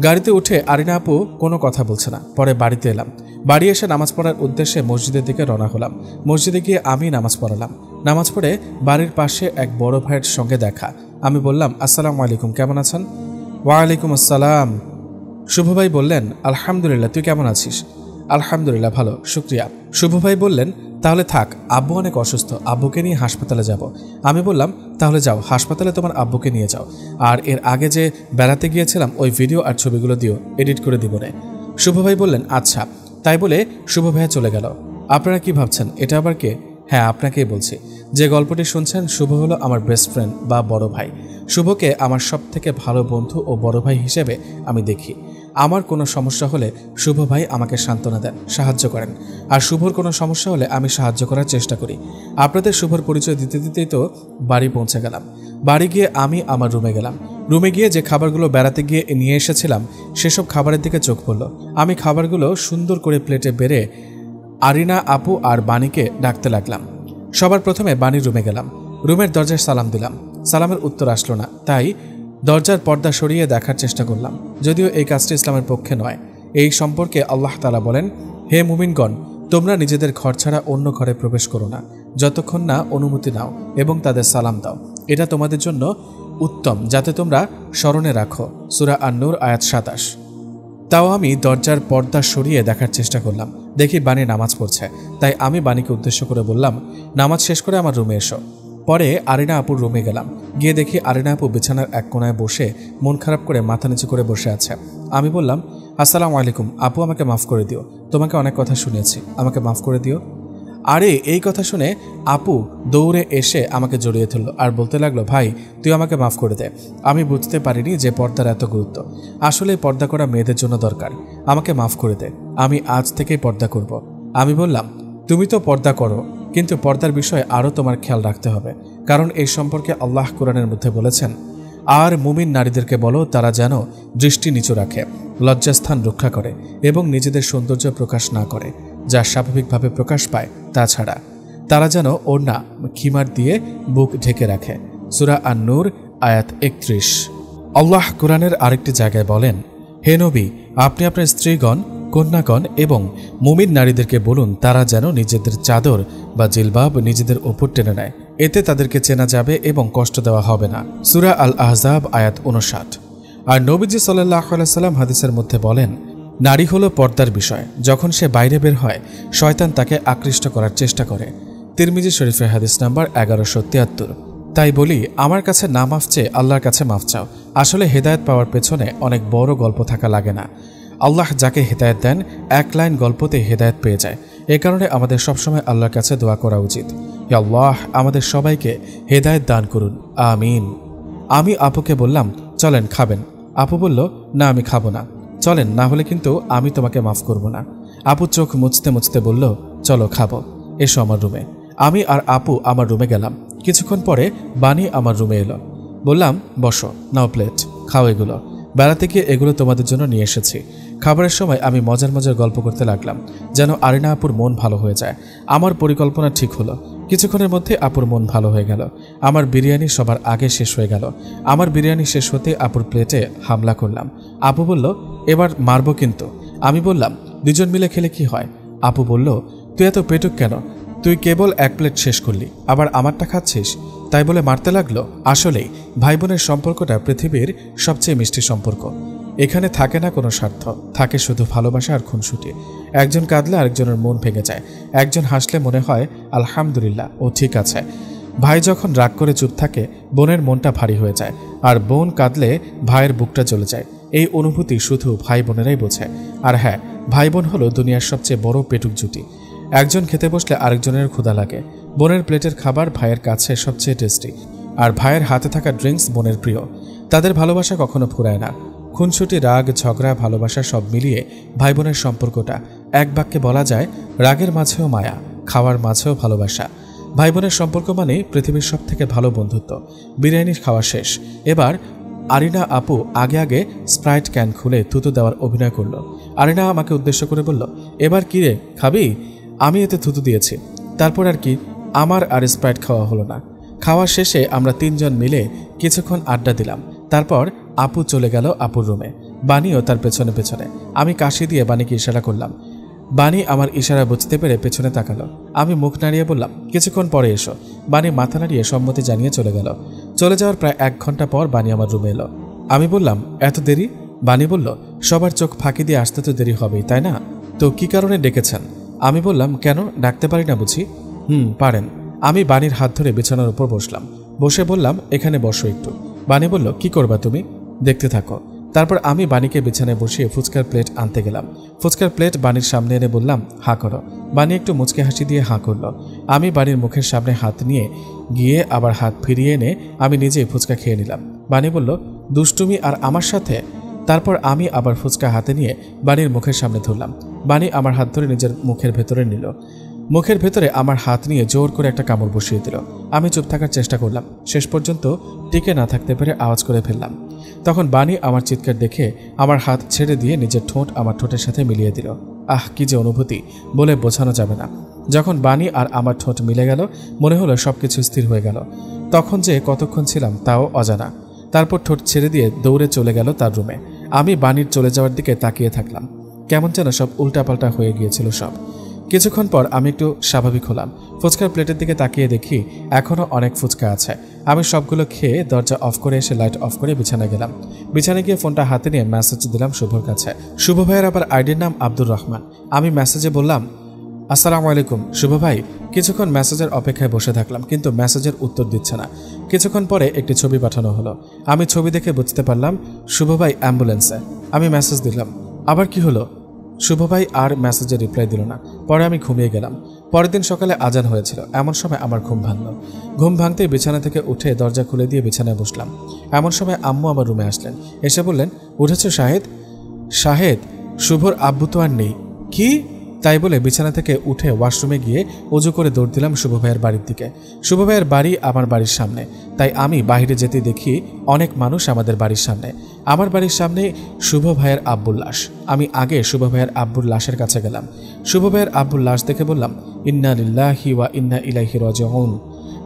গাড়িতে উঠে আরিনা আপু কোনো কথা বলছে না। পরে বাড়িতে এলাম। বাড়ি এসে নামাজ পড়ার উদ্দেশ্যে মসজিদের দিকে রওনা হলাম। মসজিদে গিয়ে আমি নামাজ পড়ালাম। নামাজ পড়ে বাড়ির পাশে এক বড় ভাইয়ের সঙ্গে দেখা। আমি বললাম, আসসালামু আলাইকুম, কেমন আছেন? ওয়ালাইকুম আসসালাম। শুভ ভাই বললেন, আলহামদুলিল্লাহ, তুই কেমন আছিস? আলহামদুলিল্লাহ, ভালো, শুক্রিয়া। শুভ ভাই বললেন, তাহলে থাক, আব্বু অনেক অসুস্থ, আব্বুকে নিয়ে হাসপাতালে যাব। আমি বললাম, তাহলে যাও, হাসপাতালে তোমার আব্বুকে নিয়ে যাও। আর এর আগে যে বেড়াতে গিয়েছিলাম ওই ভিডিও আর ছবিগুলো দিও, এডিট করে দিব না। শুভ ভাই বললেন, আচ্ছা। তাই বলে শুভ ভাইয়া চলে গেল। আপনারা কি ভাবছেন, এটা আবার কে? হ্যাঁ, আপনাকেই বলছি। যে গল্পটি শুনছেন, শুভ হলো আমার বেস্ট ফ্রেন্ড বা বড় ভাই। শুভকে আমার সব থেকে ভালো বন্ধু ও বড় ভাই হিসেবে আমি দেখি। আমার কোনো সমস্যা হলে শুভ ভাই আমাকে সান্ত্বনা দেন, সাহায্য করেন। আর শুভর কোনো সমস্যা হলে আমি সাহায্য করার চেষ্টা করি। আপনাদের শুভর পরিচয় দিতে দিতেই তো বাড়ি পৌঁছে গেলাম। বাড়ি গিয়ে আমি আমার রুমে গেলাম। রুমে গিয়ে যে খাবারগুলো বেড়াতে গিয়ে নিয়ে এসেছিলাম সেসব খাবারের দিকে চোখ পড়ল। আমি খাবারগুলো সুন্দর করে প্লেটে বেড়ে আরিনা আপু আর বাণীকে ডাকতে লাগলাম। সবার প্রথমে বাণীর রুমে গেলাম। রুমের দরজায় সালাম দিলাম। সালামের উত্তর আসলো না, তাই দরজার পর্দা সরিয়ে দেখার চেষ্টা করলাম, যদিও এই কাজটি ইসলামের পক্ষে নয়। এই সম্পর্কে আল্লাহ তাআলা বলেন, হে মুমিনগণ, তোমরা নিজেদের ঘর ছাড়া অন্য ঘরে প্রবেশ করো না যতক্ষণ না অনুমতি নাও এবং তাদের সালাম দাও। এটা তোমাদের জন্য উত্তম, যাতে তোমরা স্মরণে রাখো। সূরা আন-নূর আয়াত ২৭। তাও আমি দরজার পর্দা সরিয়ে দেখার চেষ্টা করলাম, দেখি বাণী নামাজ পড়ছে। তাই আমি বাণীকে উদ্দেশ্য করে বললাম, নামাজ শেষ করে আমার রুমে এসো। পরে আরিনা আপুর রুমে গেলাম। গিয়ে দেখি আরিনা আপু বিছানার এক কোনায় বসে মন খারাপ করে মাথা নিচু করে বসে আছে। আমি বললাম, আসসালামু আলাইকুম আপু, আমাকে মাফ করে দিও, তোমাকে অনেক কথা শুনিয়েছি, আমাকে মাফ করে দিও। আরে এই কথা শুনে আপু দৌড়ে এসে আমাকে জড়িয়ে ধরল আর বলতে লাগলো, ভাই তুই আমাকে মাফ করে দে, আমি বুঝতে পারিনি যে পর্দার এত গুরুত্ব। আসলে পর্দা করা মেয়েদের জন্য দরকার, আমাকে মাফ করে দে, আমি আজ থেকেই পর্দা করব। আমি বললাম, তুমি তো পর্দা করো, কিন্তু পর্দার বিষয়ে আরও তোমার খেয়াল রাখতে হবে, কারণ এই সম্পর্কে আল্লাহ কোরআনের মধ্যে বলেছেন, আর মুমিন নারীদেরকে বলো তারা যেন দৃষ্টি নিচু রাখে, লজ্জাস্থান রক্ষা করে এবং নিজেদের সৌন্দর্য প্রকাশ না করে, যা স্বাভাবিকভাবে প্রকাশ পায় তাছাড়া। তারা যেন ওড়না খিমার দিয়ে বুক ঢেকে রাখে। সূরা আন-নূর আয়াত ৩১। আল্লাহ কোরআনের আরেকটি জায়গায় বলেন, হে নবী, আপনি আপনার স্ত্রীগণ, কন্যাগণ এবং মুমিন নারীদেরকে বলুন তারা যেন নিজেদের চাদর বা জিলবাব নিজেদের ওপর টেনে নেয়, এতে তাদেরকে চেনা যাবে এবং কষ্ট দেওয়া হবে না। সূরা আল আহজাব আয়াত ৫৯। আর নবীজি সাল্লাল্লাহু আলাইহি সাল্লাম হাদিসের মধ্যে বলেন, নারী হলো পর্দার বিষয়, যখন সে বাইরে বের হয় শয়তান তাকে আকৃষ্ট করার চেষ্টা করে। তিরমিজি শরীফের হাদিস নাম্বার ১১৭৩। তাই বলি, আমার কাছে না মাফ চেয়ে আল্লাহর কাছে মাফ চাও। আসলে হেদায়েত পাওয়ার পেছনে অনেক বড় গল্প থাকা লাগে না। আল্লাহ যাকে হেদায়েত দেন এক লাইন গল্পতে হেদায়েত পেয়ে যায়। এ কারণে আমাদের সবসময় আল্লাহর কাছে দোয়া করা উচিত, হে আল্লাহ আমাদের সবাইকে হেদায়েত দান করুন, আমিন। আমি আপুকে বললাম, চলেন খাবেন। আপু বলল, না আমি খাবো না। চলেন, না হলে কিন্তু আমি তোমাকে মাফ করব না। আপু চোখ মুছতে মুছতে বলল, চলো খাবো, এসো আমার রুমে। আমি আর আপু আমার রুমে গেলাম। কিছুক্ষণ পরে বাণী আমার রুমে এলো। বললাম, বসো, নাও প্লেট, খাও এগুলো, বেড়াতে গিয়ে এগুলো তোমাদের জন্য নিয়ে এসেছি। খাবারের সময় আমি মজার মজার গল্প করতে লাগলাম, যেন আরিনা আপুর মন ভালো হয়ে যায়। আমার পরিকল্পনা ঠিক হলো। কিছুক্ষণের মধ্যে আপুর মন ভালো হয়ে গেল। আমার বিরিয়ানি সবার আগে শেষ হয়ে গেল। আমার বিরিয়ানি শেষ হতে আপুর প্লেটে হামলা করলাম। আপু বলল, এবার মারবো কিন্তু। আমি বললাম, দুজন মিলে খেলে কি হয়? আপু বলল, তুই এত পেটুক কেন? তুই কেবল এক প্লেট শেষ করলি, আবার আমারটা খাচ্ছিস? তাই বলে মারতে লাগলো। আসলেই ভাই বোনের সম্পর্কটা পৃথিবীর সবচেয়ে মিষ্টি সম্পর্ক। এখানে থাকে না কোনো স্বার্থ, থাকে শুধু ভালোবাসা আর খুনসুটি। একজন কাঁদলে আরেকজনের মন ভেঙে যায়, একজন হাসলে মনে হয় আলহামদুলিল্লাহ ও ঠিক আছে। ভাই যখন রাগ করে চুপ থাকে বোনের মনটা ভারী হয়ে যায়, আর বোন কাঁদলে ভাইয়ের বুকটা জ্বলে যায়। এই অনুভূতি শুধু ভাই বোনেরাই বোঝে। আর হ্যাঁ, ভাই বোন হলো দুনিয়ার সবচেয়ে বড় পেটুক জুটি। একজন খেতে বসলে আরেকজনের ক্ষুধা লাগে। বোনের প্লেটের খাবার ভাইয়ের কাছে সবচেয়ে টেস্টি, আর ভাইয়ের হাতে থাকা ড্রিঙ্কস বোনের প্রিয়। তাদের ভালোবাসা কখনো ফুরায় না। খুনসুটি, রাগ, ঝগড়া, ভালোবাসা সব মিলিয়ে ভাই বোনের সম্পর্কটা এক বাক্যে বলা যায়, রাগের মাঝেও মায়া, খাওয়ার মাঝেও ভালোবাসা। ভাই বোনের সম্পর্ক মানে পৃথিবীর সব থেকে ভালো বন্ধুত্ব। বিরিয়ানি খাওয়া শেষ। এবার আরিনা আপু আগে আগে স্প্রাইট ক্যান খুলে থুতু দেওয়ার অভিনয় করলো। আরিনা আমাকে উদ্দেশ্য করে বলল, এবার কি রে, খাবি? আমি এতে থুতু দিয়েছি। তারপর আর কি, আমার আর স্প্রাইট খাওয়া হলো না। খাওয়া শেষে আমরা তিনজন মিলে কিছুক্ষণ আড্ডা দিলাম। তারপর আপু চলে গেল আপুর রুমে, বাণীও তার পেছনে পেছনে। আমি কাশি দিয়ে বাণীকে ইশারা করলাম। বাণী আমার ইশারা বুঝতে পেরে পেছনে তাকালো। আমি মুখ নাড়িয়ে বললাম, কিছুক্ষণ পরে এসো। বাণী মাথা নাড়িয়ে সম্মতি জানিয়ে চলে গেল। চলে যাওয়ার প্রায় 1 ঘন্টা পর বাণী আমার রুমে এলো। আমি বললাম, এত দেরি? বাণী বলল, সবার চোখ ফাঁকি দিয়ে আসতে তো দেরি হবেই, তাই না? তো কি কারণে ডেকেছেন? আমি বললাম, কেন, ডাকতে পারি না বুঝি? পারেন। আমি বাণীর হাত ধরে বিছানার উপর বসলাম। বসে বললাম, এখানে বসো একটু। বাণী বলল, কি করবা তুমি? দেখতে থাকো। তারপর আমি বাণীকে বিছানায় বসিয়ে ফুচকার প্লেট আনতে গেলাম। ফুচকার প্লেট বাণীর সামনে এনে বললাম, হাঁ করো। বাণী একটু মুচকে হাসি দিয়ে হাঁ করলো। আমি বাণীর মুখের সামনে হাত নিয়ে গিয়ে আবার হাত ফিরিয়ে এনে আমি নিজেই ফুচকা খেয়ে নিলাম। বাণী বলল, দুষ্টুমি আর আমার সাথে? তারপর আমি আবার ফুচকা হাতে নিয়ে বাণীর মুখের সামনে ধরলাম। বাণী আমার হাত ধরে নিজের মুখের ভেতরে নিল। মুখের ভেতরে আমার হাত নিয়ে জোর করে একটা কামড় বসিয়ে দিল। আমি চুপ থাকার চেষ্টা করলাম, শেষ পর্যন্ত টিকে না থাকতে পেরে আওয়াজ করে ফেললাম। তখন বাণী আমার চিৎকার দেখে আমার হাত ছেড়ে দিয়ে নিজের ঠোঁট আমার ঠোঁটের সাথে মিলিয়ে দিল। আহ, কি যে অনুভূতি বলে বোঝানো যাবে না। যখন বাণী আর আমার ঠোঁট মিলে গেল, মনে হলো সবকিছু স্থির হয়ে গেল। তখন যে কতক্ষণ ছিলাম তাও অজানা। তারপর ঠোঁট ছেড়ে দিয়ে দৌড়ে চলে গেল তার রুমে। আমি বাণীর চলে যাওয়ার দিকে তাকিয়ে থাকলাম। কেমন যেন সব উল্টাপাল্টা হয়ে গিয়েছিল সব। কিছুক্ষণ পর আমি একটু স্বাভাবিক হলাম। ফুচকার প্লেটের দিকে তাকিয়ে দেখি এখনও অনেক ফুচকা আছে। আমি সবগুলো খেয়ে দরজা অফ করে এসে লাইট অফ করে বিছানায় গেলাম। বিছানায় গিয়ে ফোনটা হাতে নিয়ে মেসেজ দিলাম শুভর কাছে। শুভ ভাইয়ের আবার আইডির নাম আব্দুর রহমান। আমি মেসেজে বললাম, আসসালামু আলাইকুম শুভ ভাই। কিছুক্ষণ মেসেজের অপেক্ষায় বসে থাকলাম, কিন্তু মেসেজের উত্তর দিচ্ছে না। কিছুক্ষণ পরে একটি ছবি পাঠানো হলো। আমি ছবি দেখে বুঝতে পারলাম শুভ ভাই অ্যাম্বুলেন্সে। আমি মেসেজ দিলাম, আবার কি হলো? শুভ ভাই আর মেসেজে রিপ্লাই দিল না। পরে আমি ঘুমিয়ে গেলাম। পরের দিন সকালে আজান হয়েছিল। এমন সময় আমার ঘুম ভাঙল। ঘুম ভাঙতেই বিছানা থেকে উঠে দরজা খুলে দিয়ে বিছানায় বসলাম। এমন সময় আম্মু আমার রুমে আসলেন। এসে বললেন, উঠেছ শাহেদ? শাহেদ, শুভর আব্বু তো আর নেই। কি? তাই বলে বিছানা থেকে উঠে ওয়াশরুমে গিয়ে অজু করে দৌড় দিলাম শুভ ভাইয়ের বাড়ির দিকে। শুভ ভাইয়ের বাড়ি আমার বাড়ির সামনে, তাই আমি বাইরে যেতে দেখি অনেক মানুষ আমাদের বাড়ির সামনে। আমার বাড়ির সামনে শুভ ভাইয়ের আব্বুর লাশ। আমি আগে শুভ ভাইয়ের আব্বুর লাশের কাছে গেলাম। শুভ ভাইয়ের আব্বুর লাশ দেখে বললাম, ইন্না লিল্লাহি ওয়া ইন্না ইলাইহি রাজিউন।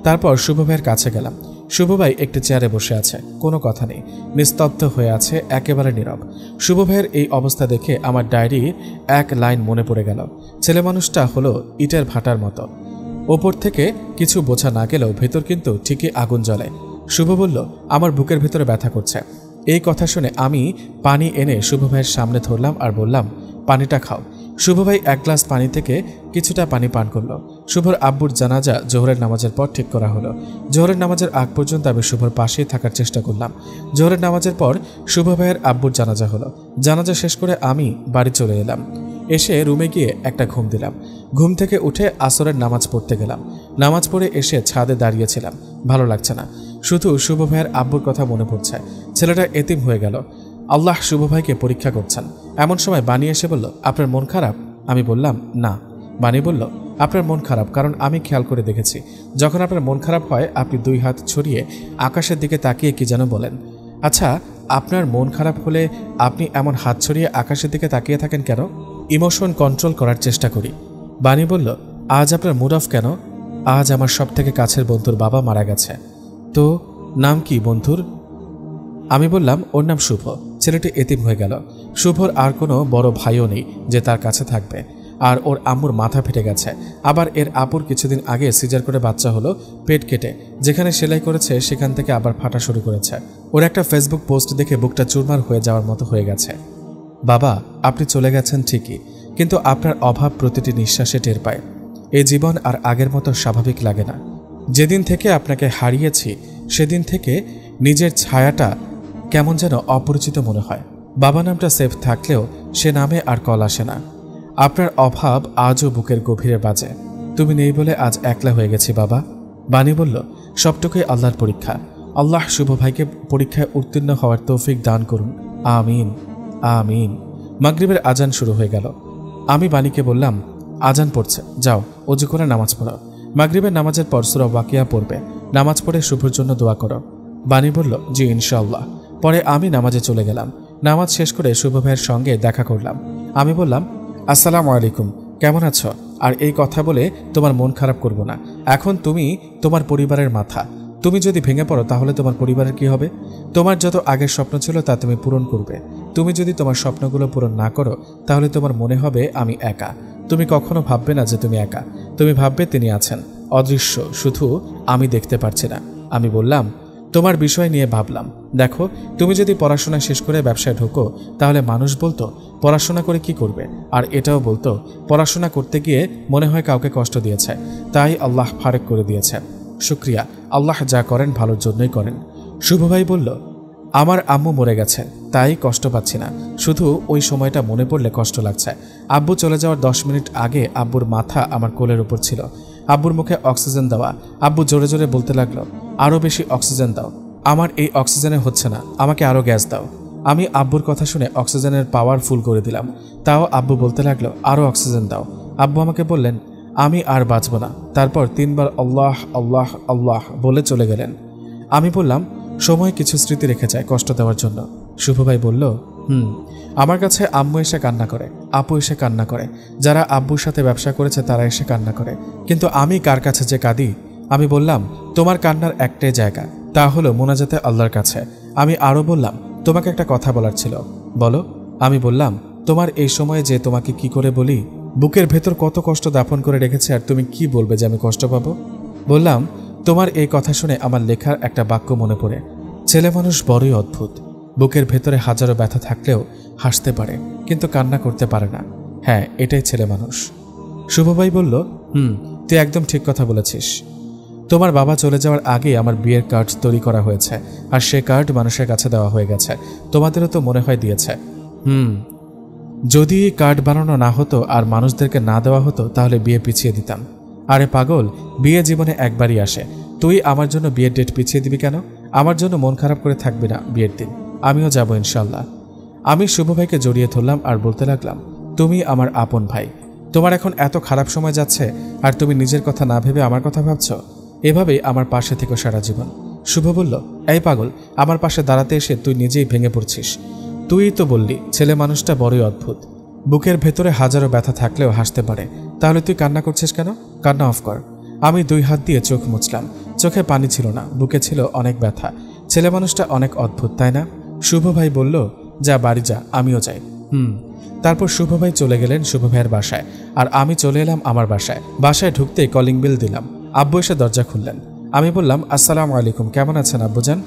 তারপর শুভ ভাইয়ের কাছে গেলাম। শুভ ভাই একটি চেয়ারে বসে আছে, কোনো কথা নেই, নিস্তব্ধ হয়ে আছে, একেবারে নীরব। শুভ ভাইয়ের এই অবস্থা দেখে আমার ডায়েরির এক লাইন মনে পড়ে গেল। ছেলে মানুষটা হলো ইটের ভাটার মতো, ওপর থেকে কিছু বোঝা না গেলেও ভেতর কিন্তু ঠিকই আগুন জ্বলে। শুভ বলল, আমার বুকের ভেতরে ব্যথা করছে। এই কথা শুনে আমি পানি এনে শুভ ভাইয়ের সামনে ধরলাম আর বললাম, পানিটা খাও। শুভ ভাই এক গ্লাস পানি থেকে কিছুটা পানি পান করলো। শুভর আব্বুর জানাজা জোহরের নামাজের পর ঠিক করা হলো। জোহরের নামাজের আগ পর্যন্ত আমি শুভর পাশেই থাকার চেষ্টা করলাম। জোহরের নামাজের পর শুভ ভাইয়ের আব্বুর জানাজা হলো। জানাজা শেষ করে আমি বাড়ি চলে এলাম। এসে রুমে গিয়ে একটা ঘুম দিলাম। ঘুম থেকে উঠে আসরের নামাজ পড়তে গেলাম। নামাজ পড়ে এসে ছাদে দাঁড়িয়েছিলাম। ভালো লাগছে না, শুধু শুভ ভাইয়ের আব্বুর কথা মনে পড়ছে। ছেলেটা এতিম হয়ে গেল। আল্লাহ শুভ ভাইকে পরীক্ষা করছেন। এমন সময় বাণী এসে বলল, আপনার মন খারাপ? আমি বললাম, না। বাণী বলল, আপনার মন খারাপ, কারণ আমি খেয়াল করে দেখেছি যখন আপনার মন খারাপ হয় আপনি দুই হাত ছড়িয়ে আকাশের দিকে তাকিয়ে কি যেন বলেন। আচ্ছা, আপনার মন খারাপ হলে আপনি এমন হাত ছড়িয়ে আকাশের দিকে তাকিয়ে থাকেন কেন? ইমোশন কন্ট্রোল করার চেষ্টা করি। বাণী বলল, আজ আপনার মুড অফ কেন? আজ আমার সব থেকে কাছের বন্ধুর বাবা মারা গেছে। তো নাম কি বন্ধুর? আমি বললাম, ওর নাম শুভ। ছেলেটি এতিম হয়ে গেল। শুভর আর কোনো বড় ভাইও নেই যে তার কাছে থাকবে। আর ওর আম্মুর মাথা ফেটে গেছে। আবার এর আপুর কিছুদিন আগে সিজার করে বাচ্চা হলো, পেট কেটে। যেখানে সেলাই করেছে সেখান থেকে আবার ফাটা শুরু করেছে। ওর একটা ফেসবুক পোস্ট দেখে বুকটা চুরমার হয়ে যাওয়ার মতো হয়ে গেছে। বাবা, আপনি চলে গেছেন ঠিকই, কিন্তু আপনার অভাব প্রতিটি নিঃশ্বাসে টের পায়। এই জীবন আর আগের মতো স্বাভাবিক লাগে না। যেদিন থেকে আপনাকে হারিয়েছি সেদিন থেকে নিজের ছায়াটা কেমন যেন অপরিচিত মনে হয়। বাবা নামটা সেফ থাকলেও সে নামে আর কল আসে না। আপনার অভাব আজও বুকের গভীরে বাজে। তুমি নেই বলে আজ একলা হয়ে গেছি বাবা। বাণী বলল, সবটুকুই আল্লাহর পরীক্ষা। আল্লাহ শুভ ভাইকে পরীক্ষায় উত্তীর্ণ হওয়ার তৌফিক দান করুন, আমিন আমিন। মাগরিবের আজান শুরু হয়ে গেল। আমি বাণীকে বললাম, আজান পড়ছে, যাও অজু করে নামাজ পড়ো। মাগরিবের নামাজের পর সূরা ওয়াকিয়া পড়বে। নামাজ পড়ে শুভর জন্য দোয়া করো। বাণী বলল, জি ইনশাআল্লাহ। পরে আমি নামাজে চলে গেলাম। নামাজ শেষ করে শুভ ভাইয়ের সঙ্গে দেখা করলাম। আমি বললাম, আসসালামু আলাইকুম, কেমন আছো? আর এই কথা বলে তোমার মন খারাপ করব না। এখন তুমি তোমার পরিবারের মাথা। তুমি যদি ভেঙে পড়ো তাহলে তোমার পরিবারের কি হবে? তোমার যত আগের স্বপ্ন ছিল তা তুমি পূরণ করবে। তুমি যদি তোমার স্বপ্নগুলো পূরণ না করো তাহলে তোমার মনে হবে আমি একা। তুমি কখনো ভাববে না যে তুমি একা। তুমি ভাববে তিনি আছেন, অদৃশ্য, শুধু আমি দেখতে পারছি না। আমি বললাম, তোমার বিষয় নিয়ে ভাবলাম। দেখো, তুমি যদি পড়াশোনা শেষ করে ব্যবসায় ঢোকো তাহলে মানুষ বলতো পড়াশোনা করে কি করবে, আর এটাও বলতো পড়াশোনা করতে গিয়ে মনে হয় কাউকে কষ্ট দিয়েছে, তাই আল্লাহ ফারেক করে দিয়েছে। শুক্রিয়া, আল্লাহ যা করেন ভালোর জন্যই করেন। শুভ ভাই বলল, আমার আম্মু মরে গেছে, তাই কষ্ট পাচ্ছি না, শুধু ওই সময়টা মনে পড়লে কষ্ট লাগছে। আব্বু চলে যাওয়ার 10 মিনিট আগে আব্বুর মাথা আমার কোলের উপর ছিল। আব্বুর মুখে অক্সিজেন দেওয়া। আব্বু জোরে জোরে বলতে লাগলো, আরও বেশি অক্সিজেন দাও, আমার এই অক্সিজেনে হচ্ছে না, আমাকে আরও গ্যাস দাও। আমি আব্বুর কথা শুনে অক্সিজেনের পাওয়ার ফুল করে দিলাম। তাও আব্বু বলতে লাগলো, আরও অক্সিজেন দাও। আব্বু আমাকে বললেন, আমি আর বাঁচব না। তারপর 3 বার আল্লাহ আল্লাহ আল্লাহ বলে চলে গেলেন। আমি বললাম, সময় কিছু স্মৃতি রেখে যায় কষ্ট দেওয়ার জন্য। শুভ ভাই বলল, আমার কাছে আম্মু এসে কান্না করে, আপু এসে কান্না করে, যারা আব্বুর সাথে ব্যবসা করেছে তারা এসে কান্না করে, কিন্তু আমি কার কাছে যে কাঁদি? আমি বললাম, তোমার কান্নার একটাই জায়গা, তা হলো মোনাজাতে আল্লাহর কাছে। আমি আরও বললাম, তোমাকে একটা কথা বলার ছিল। বলো। আমি বললাম, তোমার এই সময়ে যে তোমাকে কি করে বলি, বুকের ভেতর কত কষ্ট দাফন করে রেখেছে, আর তুমি কি বলবে যে আমি কষ্ট পাবো? বললাম, তোমার এই কথা শুনে আমার লেখার একটা বাক্য মনে পড়ে, ছেলে মানুষ বড়ই অদ্ভুত, বুকের ভেতরে হাজারো ব্যথা থাকলেও হাসতে পারে কিন্তু কান্না করতে পারে না। হ্যাঁ, এটাই ছেলে মানুষ। শুভ ভাই বলল, তুই একদম ঠিক কথা বলেছিস। তোমার বাবা চলে যাওয়ার আগে আমার বিয়ের কার্ড তৈরি করা হয়েছে, আর সে কার্ড মানুষের কাছে দেওয়া হয়ে গেছে। তোমাদেরও তো মনে হয় দিয়েছে। যদি কার্ড বানানো না হতো আর মানুষদেরকে না দেওয়া হতো তাহলে বিয়ে পিছিয়ে দিতাম। আরে পাগল, বিয়ে জীবনে একবারই আসে, তুই আমার জন্য বিয়ের ডেট পিছিয়ে দিবি কেন? আমার জন্য মন খারাপ করে থাকবি না বিয়ের দিন, আমিও যাব ইনশাল্লাহ। আমি শুভ ভাইকে জড়িয়ে ধরলাম আর বলতে লাগলাম, তুমি আমার আপন ভাই, তোমার এখন এত খারাপ সময় যাচ্ছে আর তুমি নিজের কথা না ভেবে আমার কথা ভাবছ। এভাবেই আমার পাশে থেকো সারা জীবন। শুভ বলল, এই পাগল, আমার পাশে দাঁড়াতে এসে তুই নিজেই ভেঙে পড়ছিস। তুই তো বললি ছেলে মানুষটা বড়ই অদ্ভুত, বুকের ভেতরে হাজারো ব্যথা থাকলেও হাসতে পারে, তাহলে তুই কান্না করছিস কেন? কান্না অফ কর। আমি 2 হাত দিয়ে চোখ মুছলাম, চোখে পানি ছিল না, বুকে ছিল অনেক ব্যথা। ছেলে মানুষটা অনেক অদ্ভুত, তাই না? শুভ ভাই বলল, যা বাড়ি যা, আমিও যাই। তারপর শুভ ভাই চলে গেলেন শুভ ভাইয়ের বাসায়, আর আমি চলে এলাম আমার বাসায়। বাসায় ঢুকতেই কলিং বেল দিলাম। আব্বু এসে দরজা খুললেন। আমি বললাম, আসসালামু আলাইকুম, কেমন আছেন আব্বুজান?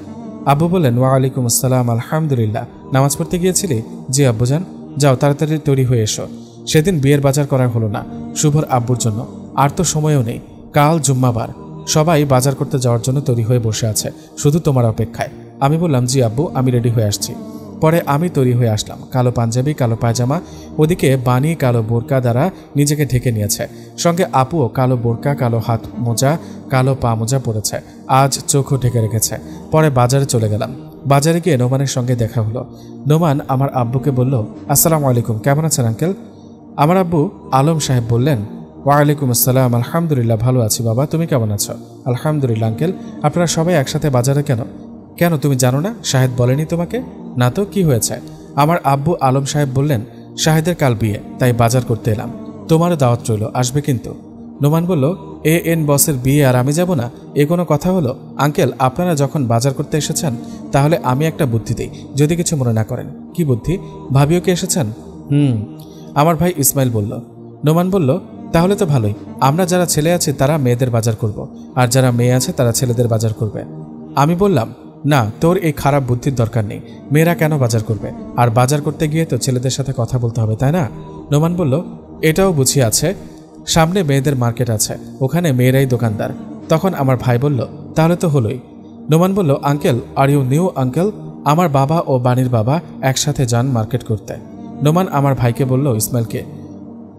আব্বু বললেন, ওয়ালাইকুম আসসালাম, আলহামদুলিল্লাহ। নামাজ পড়তে গিয়েছিলি? জি আব্বুজান। যাও তাড়াতাড়ি তৈরি হয়ে এসো। সেদিন বিয়ের বাজার করা হলো না শুভর আব্বুর জন্য, আর তো সময়ও নেই, কাল জুম্মাবার। সবাই বাজার করতে যাওয়ার জন্য তৈরি হয়ে বসে আছে, শুধু তোমার অপেক্ষায়। আমি বললাম, জি আব্বু, আমি রেডি হয়ে আসছি। পরে আমি তৈরি হয়ে আসলাম, কালো পাঞ্জাবি, কালো পায়জামা, ওদিকে বানি কালো বোরকা দ্বারা নিজেকে ঢেকে নিয়েছে, সঙ্গে আপুও কালো বোরকা, কালো হাত মোজা, কালো পা মোজা পরেছে, আজ চোখও ঢেকে রেখেছে। পরে বাজারে চলে গেলাম। বাজারে গিয়ে নোমানের সঙ্গে দেখা হলো। নোমান আমার আব্বুকে বলল, আসসালামু আলাইকুম, কেমন আছেন আঙ্কেল? আমার আব্বু আলম সাহেব বললেন, ওয়ালাইকুম আসসালাম, আলহামদুলিল্লাহ, ভালো আছি বাবা, তুমি কেমন আছো? আলহামদুলিল্লাহ আঙ্কেল। আপনারা সবাই একসাথে বাজারে কেন? কেন, তুমি জানো না? শাহেদ বলেনি তোমাকে? না তো, কি হয়েছে? আমার আব্বু আলম সাহেব বললেন, শাহেদের কাল বিয়ে, তাই বাজার করতে এলাম, তোমারও দাওয়াত রইল, আসবে কিন্তু। নোমান বলল, এন বসের বিয়ে আর আমি যাব না, এ কোনো কথা হলো? আঙ্কেল, আপনারা যখন বাজার করতে এসেছেন তাহলে আমি একটা বুদ্ধি দিই, যদি কিছু মনে না করেন। কি বুদ্ধি? ভাবিও কি এসেছেন? আমার ভাই ইসমাইল বলল। নোমান বলল, তাহলে তো ভালোই, আমরা যারা ছেলে আছি তারা মেয়েদের বাজার করব, আর যারা মেয়ে আছে তারা ছেলেদের বাজার করবে। আমি বললাম, না, তোর এই খারাপ বুদ্ধির দরকার নেই, মেয়েরা কেন বাজার করবে? আর বাজার করতে গিয়ে তো ছেলেদের সাথে কথা বলতে হবে, তাই না? নোমান বলল, এটাও বুঝিয়ে আছে, সামনে মেয়েদের মার্কেট আছে, ওখানে মেয়েরাই দোকানদার। তখন আমার ভাই বলল, তাহলে তো হলোই। নোমান বলল, uncle, are you new uncle? আমার বাবা ও বাণীর বাবা একসাথে যান মার্কেট করতে। নোমান আমার ভাইকে বলল, ইসমাইলকে,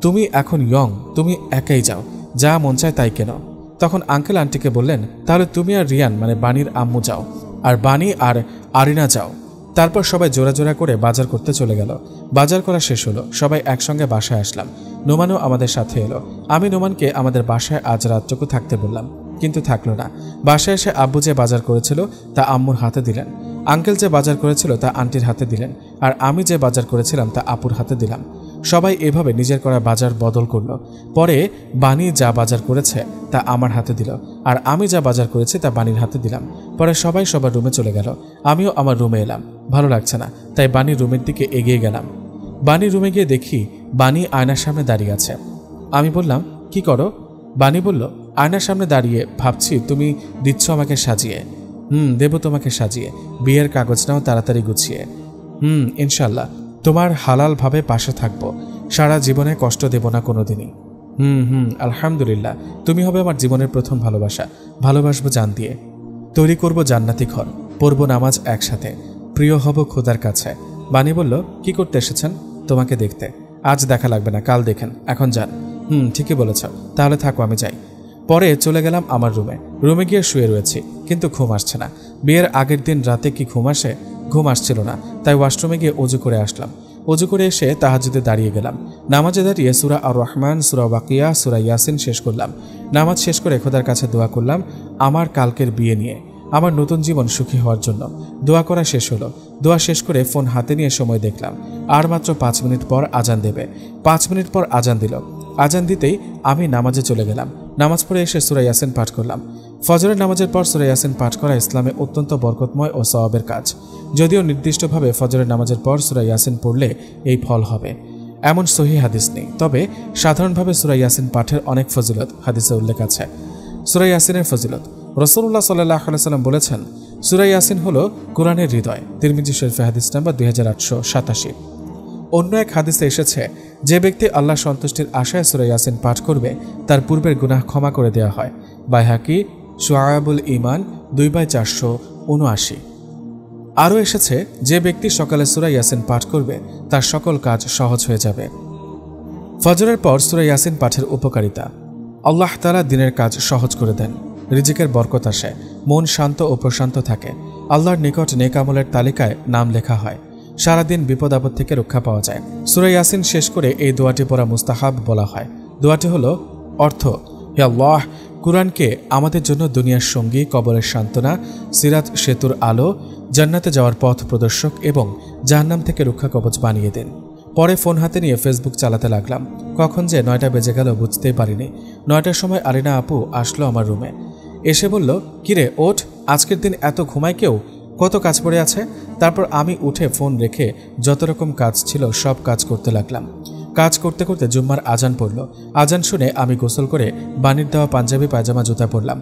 তুমি এখন ইয়ং, তুমি একাই যাও, যা মন চায় তাই কেন। তখন আঙ্কেল আন্টিকে বললেন, তাহলে তুমি আর রিয়ান মানে বাণীর আম্মু যাও, আর বাণী আর আরিনা যাও। তারপর সবাই জোড়া জোড়া করে বাজার করতে চলে গেল। বাজার করা শেষ হলো, সবাই একসঙ্গে বাসায় আসলাম। নোমানও আমাদের সাথে এলো। আমি নোমানকে আমাদের বাসায় আজ রাতটুকু থাকতে বললাম, কিন্তু থাকলো না। বাসায় এসে আব্বু যে বাজার করেছিল তা আম্মুর হাতে দিলেন, আঙ্কেল যে বাজার করেছিল তা আন্টির হাতে দিলেন, আর আমি যে বাজার করেছিলাম তা আপুর হাতে দিলাম। সবাই এভাবে নিজের করা বাজার বদল করলো। পরে বাণী যা বাজার করেছে তা আমার হাতে দিল, আর আমি যা বাজার করেছি তা বাণীর হাতে দিলাম। পরে সবাই সবার রুমে চলে গেল, আমিও আমার রুমে এলাম। ভালো লাগছে না, তাই বাণীর রুমের দিকে এগিয়ে গেলাম। বাণীর রুমে গিয়ে দেখি বাণী আয়নার সামনে দাঁড়িয়ে আছে। আমি বললাম, কি করো? বাণী বলল, আয়নার সামনে দাঁড়িয়ে ভাবছি তুমি দিচ্ছ আমাকে সাজিয়ে। দেব তোমাকে সাজিয়ে, বিয়ের কাগজ নাও তাড়াতাড়ি গুছিয়ে। ইনশাল্লাহ, তোমার হালালভাবে পাশে থাকবো, সারা জীবনে কষ্ট দেব না কোনোদিনই। আলহামদুলিল্লাহ, তুমি হবে আমার জীবনের প্রথম ভালোবাসা, ভালোবাসবো জান দিয়ে। তৈরি করব জান্নাতি ঘর, পড়ব নামাজ একসাথে, প্রিয় হব খোদার কাছে। বাণী বলল, কি করতে এসেছেন? তোমাকে দেখতে। আজ দেখা লাগবে না, কাল দেখেন, এখন যান। ঠিকই বলেছ, তাহলে থাকো, আমি যাই। পরে চলে গেলাম আমার রুমে। রুমে গিয়ে শুয়ে রয়েছি, কিন্তু ঘুম আসছে না। বিয়ের আগের দিন রাতে কি ঘুম আসে? ঘুম আসছিল না, তাই ওয়াশরুমে গিয়ে ওযু করে আসলাম। অজু করে এসে তাহাজ্জুদে দাঁড়িয়ে গেলাম। নামাজে দাঁড়িয়ে সূরা আর রহমান, সূরা ওয়াকিয়া, সূরা ইয়াসিন শেষ করলাম। নামাজ শেষ করে খোদার কাছে দোয়া করলাম আমার কালকের বিয়ে নিয়ে, আমার নতুন জীবন সুখী হওয়ার জন্য। দোয়া করা শেষ হলো। দোয়া শেষ করে ফোন হাতে নিয়ে সময় দেখলাম, আর মাত্র 5 মিনিট পর আজান দেবে। 5 মিনিট পর আজান দিল। আজান দিতেই আমি নামাজে চলে গেলাম। নামাজ পড়ে এসে সূরা ইয়াসিন পাঠ করলাম। ফজরের নামাজের পর সূরা ইয়াসিন পাঠ করা ইসলামে অত্যন্ত বরকতময় ও সওয়াবের কাজ। যদিও নির্দিষ্টভাবে ফজরের নামাজের পর সূরা ইয়াসিন পড়লে এই ফল হবে এমন সহিহ হাদিস নেই, তবে সাধারণভাবে সূরা ইয়াসিন পাঠের অনেক ফজিলত হাদিসে উল্লেখ আছে। সূরা ইয়াসিনের ফজিলত, রাসূলুল্লাহ সাল্লাল্লাহু আলাইহি ওয়াসাল্লাম বলেছেন, সূরা ইয়াসিন হলো কোরআনের হৃদয়। তিরমিজি শরীফে হাদিস নাম্বার 2887। অন্য এক হাদিসে এসেছে, যে ব্যক্তি আল্লাহ সন্তুষ্টির আশায় সূরা ইয়াসিন পাঠ করবে তার পূর্বের গুনাহ ক্ষমা করে দেওয়া হয়। বাইহাকি শুআবুল ঈমান 2/479। আরও এসেছে, যে ব্যক্তি সকালে সূরা ইয়াসিন পাঠ করবে তার সকল কাজ সহজ হয়ে যাবে। ফজরের পর সূরা ইয়াসিন পাঠের উপকারিতা, আল্লাহ তাআলা দিনের কাজ সহজ করে দেন, রিজিকের বরকত আসে, মন শান্ত ও প্রশান্ত থাকে, আল্লাহর নিকট নেক আমলের তালিকায় নাম লেখা হয়, সারাদিন বিপদ আপদ থেকে রক্ষা পাওয়া যায়। সূরা ইয়াসিন শেষ করে এই দোয়াটি পড়া মুস্তাহাব বলা হয়। দোয়াটি হলো, অর্থ, হে আল্লাহ, কুরআনকে আমাদের জন্য দুনিয়ার সঙ্গী, কবরের সান্ত্বনা, সিরাত সেতুর আলো, জান্নাতে যাওয়ার পথ প্রদর্শক এবং জাহান্নাম থেকে রক্ষা কবচ বানিয়ে দেন। পরে ফোন হাতে নিয়ে ফেসবুক চালাতে লাগলাম। কখন যে 9টা বেজে গেল বুঝতেই পারিনি। 9টার সময় আরিনা আপু আসলো আমার রুমে। এসে বলল, কিরে ওঠ, আজকের দিন এত ঘুমায় কেউ, কত কাজ পড়ে আছে। তারপর আমি উঠে ফোন রেখে যত রকম কাজ ছিল সব কাজ করতে লাগলাম। কাজ করতে করতে জুম্মার আজান পড়ল। আজান শুনে আমি গোসল করে বানির দেওয়া পাঞ্জাবি পায়জামা জুতা পরলাম।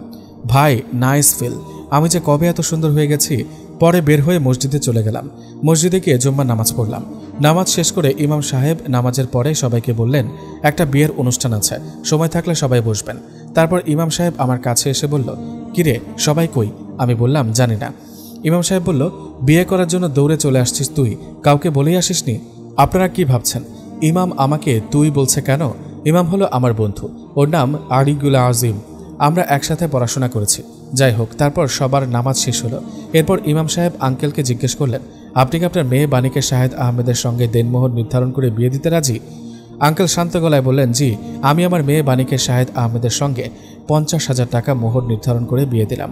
ভাই, নাইস ফিল, আমি যে কবে এত সুন্দর হয়ে গেছি। পরে বের হয়ে মসজিদে চলে গেলাম। মসজিদে গিয়ে জুম্মার নামাজ পড়লাম। নামাজ শেষ করে ইমাম সাহেব নামাজের পরে সবাইকে বললেন, একটা বিয়ের অনুষ্ঠান আছে, সময় থাকলে সবাই বসবেন। তারপর ইমাম সাহেব আমার কাছে এসে বলল, কিরে সবাই কই? আমি বললাম, জানি না। ইমাম সাহেব বলল, বিয়ে করার জন্য দৌড়ে চলে আসছিস তুই, কাউকে বলেই আসিসনি? আপনারা কি ভাবছেন ইমাম আমাকে তুই বলছে কেন? ইমাম হলো আমার বন্ধু, ওর নাম আরিগুল আজিম, আমরা একসাথে পড়াশোনা করেছি। যাই হোক, তারপর সবার নামাজ শেষ হলো। এরপর ইমাম সাহেব আঙ্কেলকে জিজ্ঞেস করলেন, আপনি কি আপনার মেয়ে বানিকে শাহেদ আহমেদের সঙ্গে দেনমোহর নির্ধারণ করে বিয়ে দিতে রাজি? আঙ্কেল শান্ত গলায় বললেন, জি, আমি আমার মেয়ে বানিকে শাহেদ আহমেদের সঙ্গে 50,000 টাকা মোহর নির্ধারণ করে বিয়ে দিলাম।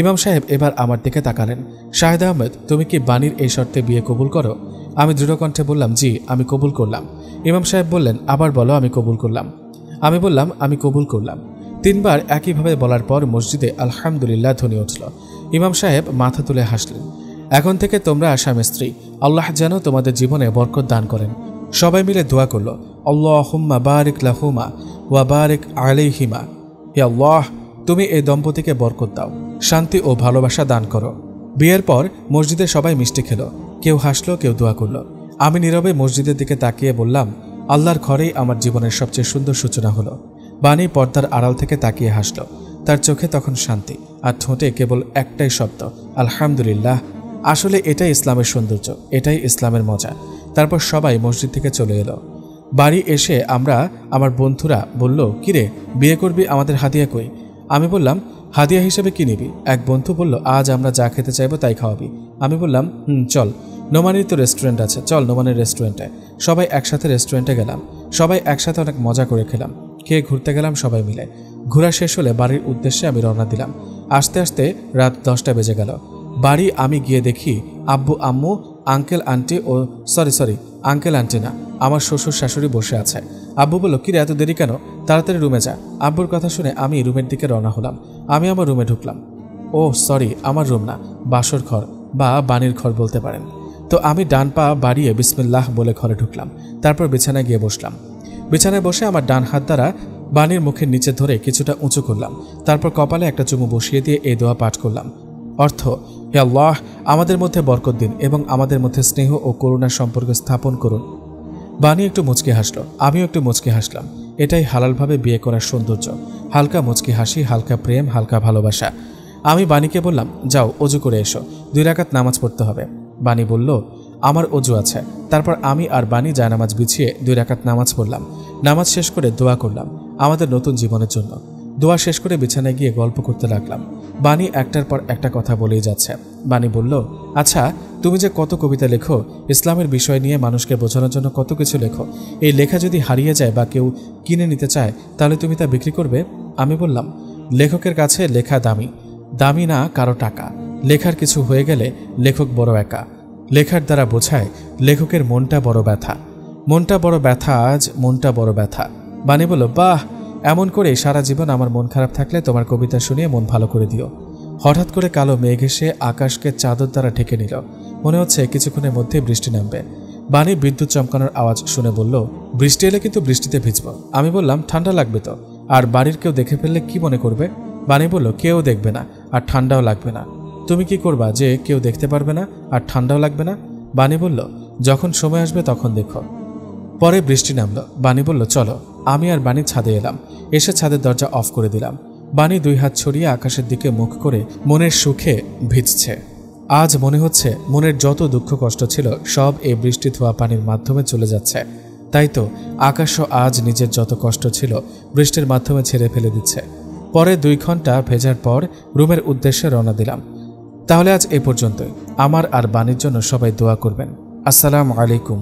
ইমাম সাহেব এবার আমার দিকে তাকালেন, শাহেদ আহমেদ, তুমি কি বানির এই শর্তে বিয়ে কবুল করো? আমি দৃঢ়কণ্ঠে বললাম, জি, আমি কবুল করলাম। ইমাম সাহেব বললেন, আবার বলো, আমি কবুল করলাম। আমি বললাম, আমি কবুল করলাম। 3 বার একইভাবে বলার পর মসজিদে আলহামদুলিল্লাহ ধ্বনি উঠল। ইমাম সাহেব মাথা তুলে হাসলেন। এখন থেকে তোমরা স্বামী স্ত্রী, আল্লাহ যেন তোমাদের জীবনে বরকত দান করেন। সবাই মিলে দোয়া করল, আল্লাহুম্মা বারিক লাহুমা ওয়া বারিক আলাইহিমা, হে আল্লাহ, তুমি এই দম্পতিকে বরকত দাও, শান্তি ও ভালোবাসা দান করো। বিয়ের পর মসজিদে সবাই মিষ্টি খেল, কেউ হাসলো, কেউ দোয়া করল। আমি নীরবে মসজিদের দিকে তাকিয়ে বললাম, আল্লাহর ঘরেই আমার জীবনের সবচেয়ে সুন্দর সূচনা হলো। বানি পর্দার আড়াল থেকে তাকিয়ে হাসল। তার চোখে তখন শান্তি, আর ঠোঁটে কেবল একটাই শব্দ, আলহামদুলিল্লাহ। আসলে এটাই ইসলামের সৌন্দর্য, এটাই ইসলামের মজা। তারপর সবাই মসজিদ থেকে চলে এলো। বাড়ি এসে আমার বন্ধুরা বলল, কিরে বিয়ে করবি, আমাদের হাদিয়া কই? আমি বললাম, হাদিয়া হিসেবে কি নিবি? এক বন্ধু বলল, আজ আমরা যা খেতে চাইবো তাই খাওয়াবি। আমি বললাম, চল, নোমানির তো রেস্টুরেন্ট আছে, চল নোমানির রেস্টুরেন্টে। সবাই একসাথে রেস্টুরেন্টে গেলাম। সবাই একসাথে অনেক মজা করে খেলাম, খেয়ে ঘুরতে গেলাম সবাই মিলে। ঘোরা শেষ হলে বাড়ির উদ্দেশ্যে আমি রওনা দিলাম। আস্তে আস্তে রাত 10টা বেজে গেল। বাড়ি আমি গিয়ে দেখি আব্বু আম্মু, আঙ্কেল আন্টি ও আঙ্কেল আন্টি না, আমার শ্বশুর শাশুড়ি বসে আছে। আব্বু বলল, কিরে এত দেরি কেন? তাড়াতাড়ি রুমে যা। আব্বুর কথা শুনে আমি রুমের দিকে রওনা হলাম। আমি আমার রুমে ঢুকলাম। ও সরি, আমার রুম না, বাসর ঘর বা বাণীর ঘর বলতে পারেন। তো আমি ডান পা বাড়িয়ে বিসমিল্লাহ বলে ঘরে ঢুকলাম। তারপর বিছানায় গিয়ে বসলাম। বিছানায় বসে আমার ডান হাত দ্বারা বাণীর মুখের নিচে ধরে কিছুটা উঁচু করলাম। তারপর কপালে একটা চুমু বসিয়ে দিয়ে এই দোয়া পাঠ করলাম। অর্থ, হে আল্লাহ, আমাদের মধ্যে বরকত দিন এবং আমাদের মধ্যে স্নেহ ও করুণার সম্পর্ক স্থাপন করুন। বাণী একটু মুচকি হাসল, আমিও একটু মুচকি হাসলাম। এটাই হালালভাবে বিয়ে করার সৌন্দর্য, হালকা মুচকি হাসি, হালকা প্রেম, হালকা ভালোবাসা। আমি বাণীকে বললাম, যাও অজু করে এসো, 2 রাকাত নামাজ পড়তে হবে। বাণী বলল, আমার অজু আছে। তারপর আমি আর বাণী জায়নামাজ বিছিয়ে 2 রাকাত নামাজ পড়লাম। নামাজ শেষ করে দোয়া করলাম আমাদের নতুন জীবনের জন্য। দোয়া শেষ করে বিছানায় গিয়ে গল্প করতে লাগলাম। বাণী একটার পর একটা কথা বলেই যাচ্ছে। বাণী বলল, আচ্ছা, তুমি যে কত কবিতা লেখো, ইসলামের বিষয় নিয়ে মানুষকে বোঝানোর জন্য কত কিছু লেখো, এই লেখা যদি হারিয়ে যায় বা কেউ কিনে নিতে চায় তাহলে তুমি তা বিক্রি করবে? আমি বললাম, লেখকের কাছে লেখা দামি, দামি না কারো টাকা। লেখার কিছু হয়ে গেলে লেখক বড় একা। লেখার দ্বারা বোঝায় লেখকের মনটা বড় ব্যথা। মনটা বড় ব্যথা, আজ মনটা বড় ব্যথা। বাণী বলল, বাহ, এমন করে সারা জীবন আমার মন খারাপ থাকলে তোমার কবিতা শুনিয়ে মন ভালো করে দিও। হঠাৎ করে কালো মেঘ এসে আকাশকে চাদর দ্বারা ঢেকে নিল। মনে হচ্ছে কিছুক্ষণের মধ্যে বৃষ্টি নামবে। বাণী বিদ্যুৎ চমকানোর আওয়াজ শুনে বলল, বৃষ্টি এলে কিন্তু বৃষ্টিতে ভিজব। আমি বললাম, ঠান্ডা লাগবে তো। আর বাড়ির কেউ দেখে ফেললে কি মনে করবে? বাণী বলল, কেউ দেখবে না, আর ঠান্ডাও লাগবে না। তুমি কি করবা যে কেউ দেখতে পারবে না আর ঠান্ডাও লাগবে না? বাণী বলল, যখন সময় আসবে তখন দেখো। পরে বৃষ্টি নামলো। বাণী বলল, চলো। আমি আর বাণী ছাদে এলাম। এসে ছাদের দরজা অফ করে দিলাম। বাণী 2 হাত ছড়িয়ে আকাশের দিকে মুখ করে মনের সুখে ভিজছে। আজ মনে হচ্ছে মনের যত দুঃখ কষ্ট ছিল সব এই বৃষ্টি ধোয়া পানির মাধ্যমে চলে যাচ্ছে। তাই তো আকাশও আজ নিজের যত কষ্ট ছিল বৃষ্টির মাধ্যমে ছেড়ে ফেলে দিচ্ছে। পরে 2 ঘন্টা ভেজার পর রুমের উদ্দেশ্যে রওনা দিলাম। তাহলে আজ এ পর্যন্তই। আমার আর বাণীর জন্য সবাই দোয়া করবেন। আসসালামু আলাইকুম।